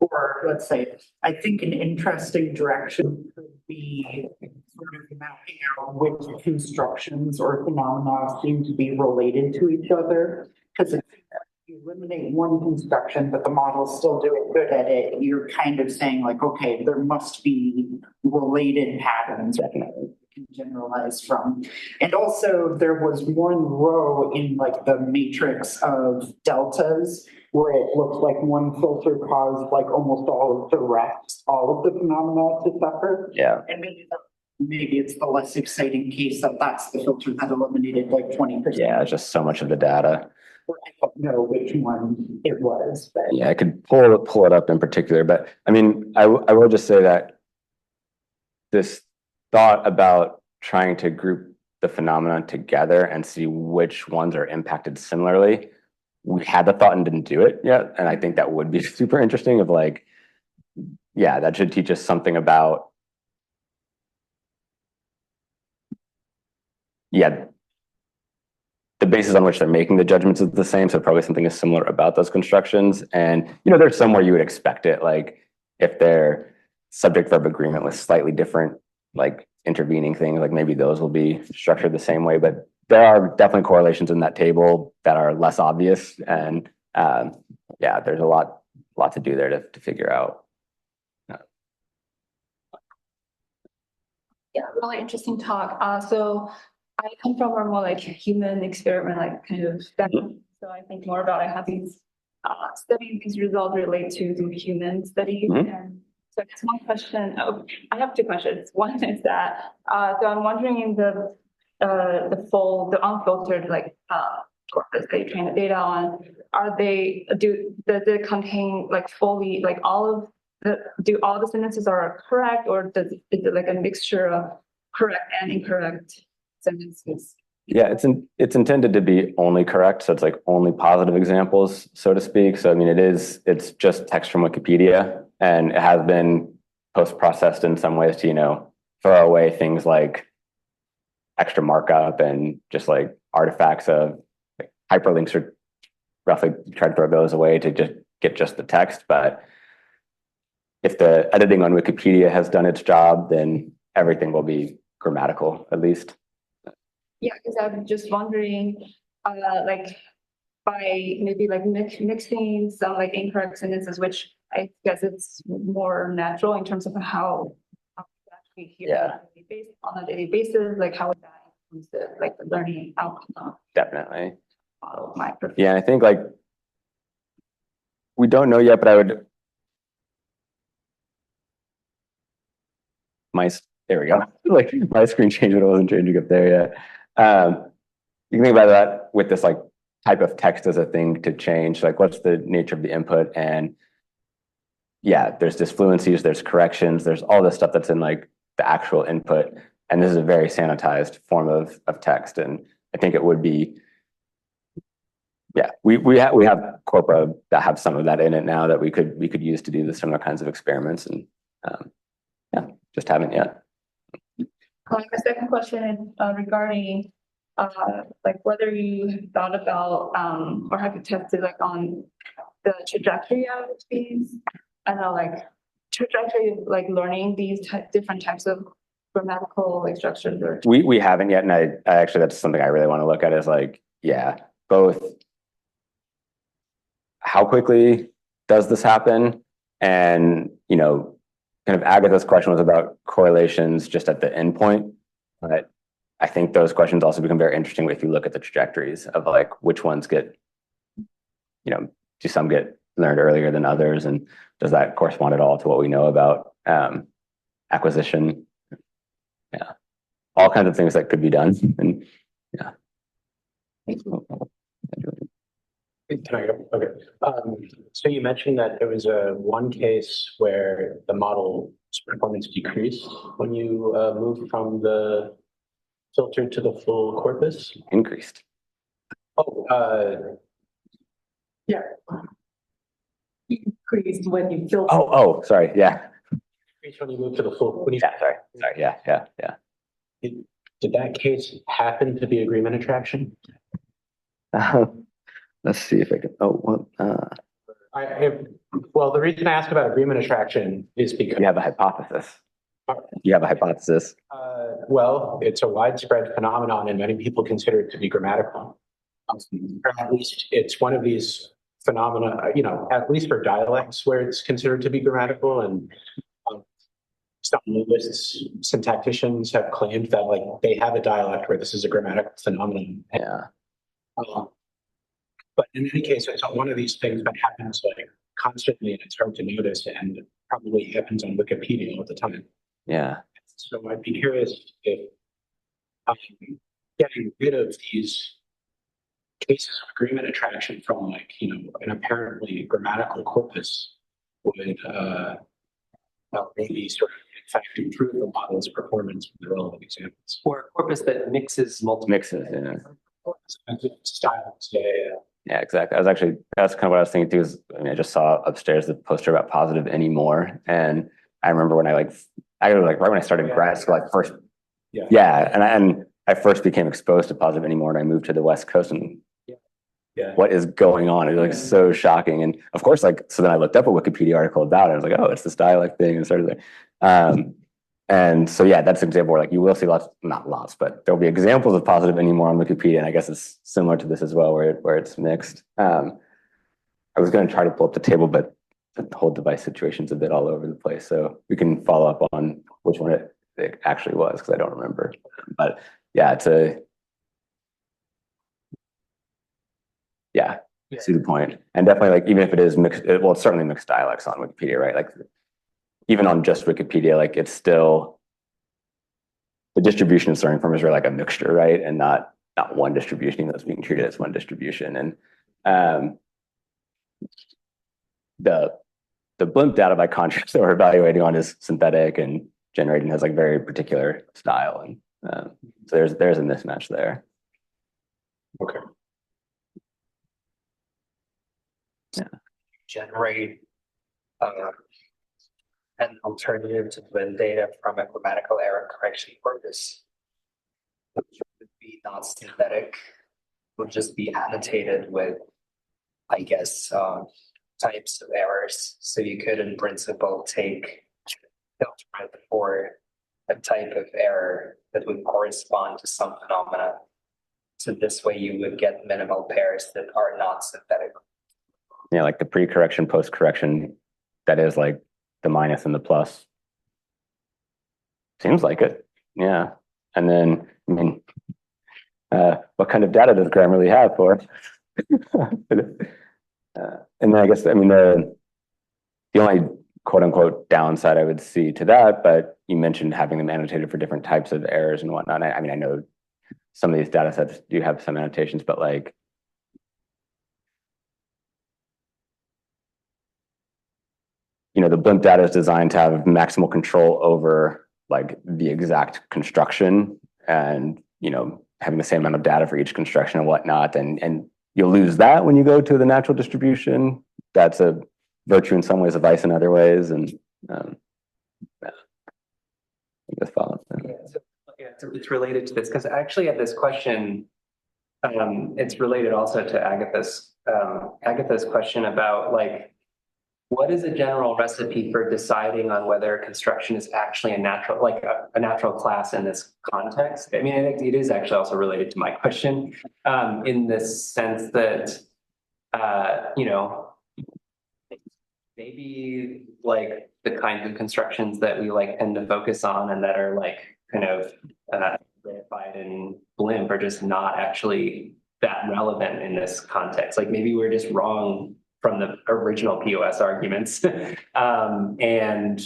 or let's say, I think an interesting direction could be sort of mapping out which constructions or phenomena seem to be related to each other. Because if you eliminate one construction, but the model's still doing good at it, you're kind of saying like, okay, there must be related patterns that you can generalize from. And also there was one row in like the matrix of deltas where it looked like one filter caused like almost all of the phenomena to suffer. Yeah. And maybe it's the less exciting case that that's the filter that eliminated like 20%. Yeah, just so much of the data. I don't know which one it was, but yeah, I could pull it up in particular, but I mean, I will just say that this thought about trying to group the phenomena together and see which ones are impacted similarly, we had the thought and didn't do it yet, and I think that would be super interesting. Of like, yeah, that should teach us something about, the basis on which they're making the judgments is the same, so probably something is similar about those constructions. And there's somewhere you would expect it, like if their subject verb agreement was slightly different, like intervening things, like maybe those will be structured the same way. But there are definitely correlations in that table that are less obvious, and there's a lot to do there to figure out. Yeah, really interesting talk. So I come from a more like human experiment, like kind of background. So I think more about having studying these results relate to the human studies. And so I guess one question, I have two questions. One is that, so I'm wondering in the unfiltered like corpus that you train the data on, does it contain like fully like do all the sentences are correct, or is it like a mixture of correct and incorrect sentences? Yeah, it's intended to be only correct, so it's like only positive examples, so to speak. So I mean, it's just text from Wikipedia, and it has been post-processed in some ways to throw away things like extra markup and just like artifacts of like hyperlinks, or roughly try to throw those away to just get just the text. But if the editing on Wikipedia has done its job, then everything will be grammatical, at least. Yeah, because I'm just wondering, like by maybe like mixing some like incorrect sentences, which I guess it's more natural in terms of how actually hear on a daily basis, like how would that influence the learning outcome? Definitely. Yeah, I think like we don't know yet, but I would. There we go. Like my screen changed, but it wasn't changing up there yet. You can think about that with this like type of text as a thing to change. Like, what's the nature of the input? And yeah, there's disfluencies, there's corrections, there's all this stuff that's in like the actual input. And this is a very sanitized form of text. And I think it would be, we have corpora that have some of that in it now that we could use to do the similar kinds of experiments. And just haven't yet. My second question is regarding like whether you thought about or have you tested like on the trajectory of these, I know like trajectory of like learning these different types of grammatical like structures. Or we haven't yet, and I actually that's something I really want to look at is like both how quickly does this happen? And, kind of Agatha's question was about correlations just at the endpoint. But I think those questions also become very interesting if you look at the trajectories of like which ones get, do some get learned earlier than others? And does that correspond at all to what we know about acquisition? Yeah, all kinds of things that could be done. And yeah. Can I go? Okay. So you mentioned that there was one case where the model's performance decreased when you moved from the filter to the full corpus. Increased. Oh, Yeah. Increased when you filter. Oh, sorry. Yeah. decreased when you moved to the full. When you, Yeah. Sorry. Yeah. did that case happen to be agreement attraction? Let's see if I can. Well, the reason I ask about agreement attraction is because You have a hypothesis. You have a hypothesis. well, it's a widespread phenomenon, and many people consider it to be grammatical. Or at least it's one of these phenomena, at least for dialects where it's considered to be grammatical. And some linguists, syntacticians have claimed that like they have a dialect where this is a grammatical phenomenon. Yeah. But in any case, it's one of these things that happens like constantly, and it's hard to notice, and probably happens on Wikipedia all the time. Yeah. So I'd be curious if getting rid of these cases of agreement attraction from like, an apparently grammatical corpus would maybe sort of in fact improve the model's performance with the relevant examples. Or a corpus that mixes multiple. Mixes. Yeah. Styles, yeah. Yeah, exactly. That's kind of what I was thinking too. I just saw upstairs the poster about positive anymore, and I remember when I right when I started grad school, first, and I first became exposed to positive anymore, and I moved to the West Coast, and what is going on? It was so shocking, and of course, so then I looked up a Wikipedia article about it. I was like, oh, it's this dialect thing, and started there. And so, that's an example where you will see not lots, but there'll be examples of positive anymore on Wikipedia. And I guess it's similar to this as well, where it's mixed. I was going to try to pull up the table, but the whole device situation's a bit all over the place. So we can follow up on which one it actually was, because I don't remember. But it's see the point. And definitely even if it is mixed, it's certainly mixed dialects on Wikipedia, right? Even on just Wikipedia, it's still the distribution it's starting from is really a mixture, right? And not one distribution that's being treated as one distribution. And the blimp data, by contrast, that we're evaluating on is synthetic and generating has very particular style, and so there's a mismatch there. Okay. Yeah. Generate an alternative to blend data from a grammatical error correction corpus, which would be not synthetic, would just be annotated with, I guess, types of errors. So you could, in principle, take filter for a type of error that would correspond to some phenomena. So this way you would get minimal pairs that are not synthetic. Yeah, the pre-correction, post-correction, that is the minus and the plus. Seems like it. Yeah. And then, what kind of data does Grammarly have for? And then I guess, the only quote unquote downside I would see to that, but you mentioned having them annotated for different types of errors and whatnot. I know some of these data sets do have some annotations, but the blimp data is designed to have maximal control over the exact construction, and having the same amount of data for each construction and whatnot, and you'll lose that when you go to the natural distribution. That's a virtue in some ways, a vice in other ways, and I guess follow. It's related to this because I actually had this question. It's related also to Agatha's question about what is a general recipe for deciding on whether construction is actually a natural class in this context? I think it is actually also related to my question, in this sense that, maybe like the kinds of constructions that we like tend to focus on and that are like kind of reified and blimp are just not actually that relevant in this context. Like maybe we're just wrong from the original POS arguments. And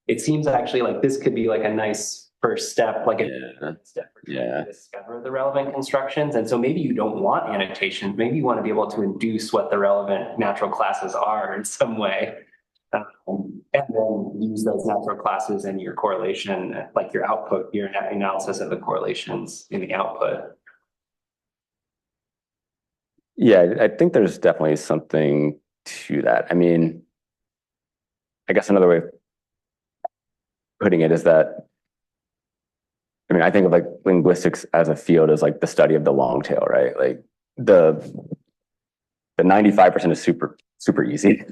it seems actually like this could be like a nice first step, like a step for trying to discover the relevant constructions. And so maybe you don't want annotations. Maybe you want to be able to induce what the relevant natural classes are in some way. And then use those natural classes in your correlation, like your output, your analysis of the correlations in the output. Yeah, I think there's definitely something to that. I mean, I guess another way of putting it is that, I mean, I think of like linguistics as a field as like the study of the long tail, right? Like the 95% is super easy.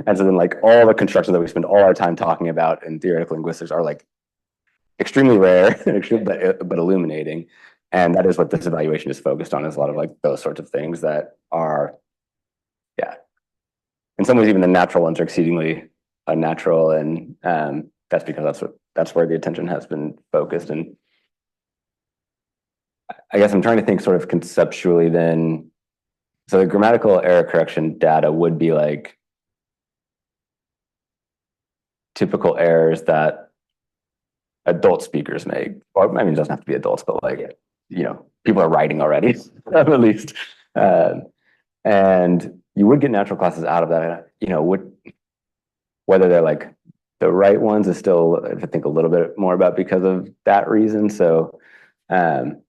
And so then like all the constructions that we spend all our time talking about in theoretical linguistics are like extremely rare, but illuminating. And that is what this evaluation is focused on, is a lot of like those sorts of things that are, yeah. In some ways, even the natural ones are exceedingly unnatural. And that's because that's where the attention has been focused. And I guess I'm trying to think sort of conceptually then. So the grammatical error correction data would be like typical errors that adult speakers make. Or I mean, it doesn't have to be adults, but like, you know, people are writing already, at least. And you would get natural classes out of that, you know, whether they're like the right ones is still, I think, a little bit more about because of that reason. So, and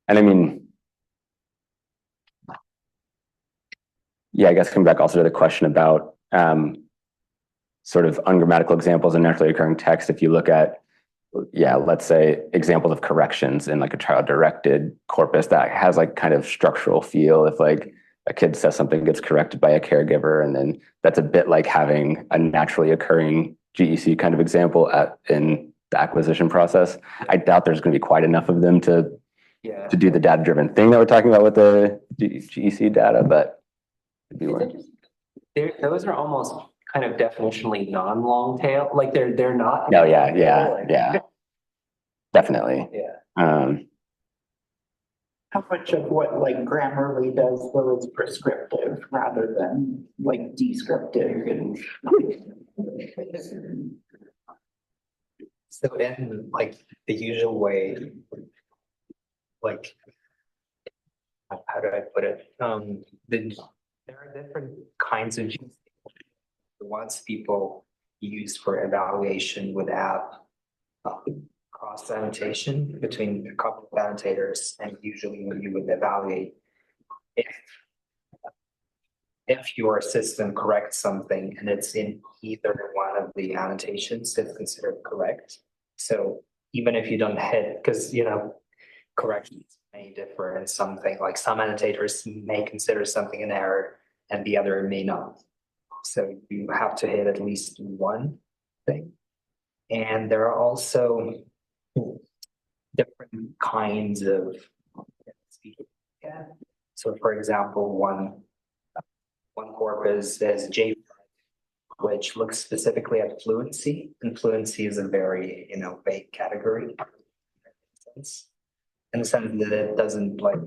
I mean, yeah, I guess coming back also to the question about sort of ungrammatical examples in naturally occurring text, if you look at, yeah, let's say examples of corrections in like a child-directed corpus that has like kind of structural feel. If like a kid says something gets corrected by a caregiver, and then that's a bit like having a naturally occurring GEC kind of example in the acquisition process. I doubt there's going to be quite enough of them to do the data-driven thing that we're talking about with the GEC data, but it'd be worth. Those are almost kind of definitionally non-long tail, like they're not. No, yeah, definitely. Yeah. How much of what like Grammarly does though is prescriptive rather than like descriptive and. So in like the usual way, like, how do I put it? There are different kinds of the ones people use for evaluation would have cross annotation between a couple of annotators, and usually when you would evaluate if your system corrects something and it's in either one of the annotations, it's considered correct. So even if you don't hit, because you know, corrections may differ in something, like some annotators may consider something an error and the other may not. So you have to hit at least one thing. And there are also different kinds of speaking. Yeah. So for example, one corpus says J, which looks specifically at fluency, and fluency is a very, you know, vague category in the sense that it doesn't like,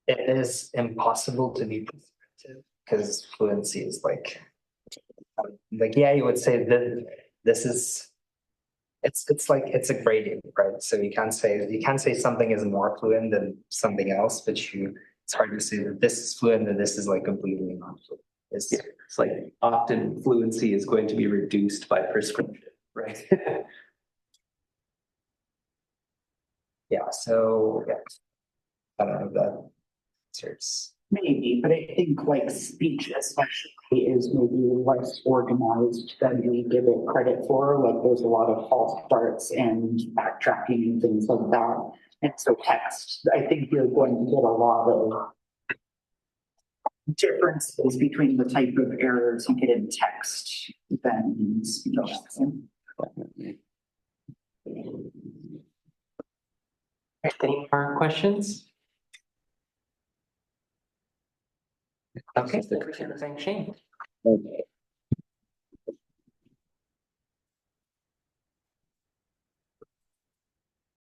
it is impossible to be prescriptive because fluency is like yeah, you would say that this is, it's like, it's a gradient, right? So you can't say something is more fluent than something else, but it's hard to say that this is fluent and this is like completely not fluent. It's like often fluency is going to be reduced by prescription, right? Yeah, so yeah, I don't know if that answers. Maybe, but I think like speech especially is maybe less organized than we give it credit for. Like there's a lot of false starts and backtracking and things like that. And so text, I think you're going to get a lot of differences between the type of errors you get in text than in speech. Any more questions? Okay, thank Shane. Thank you.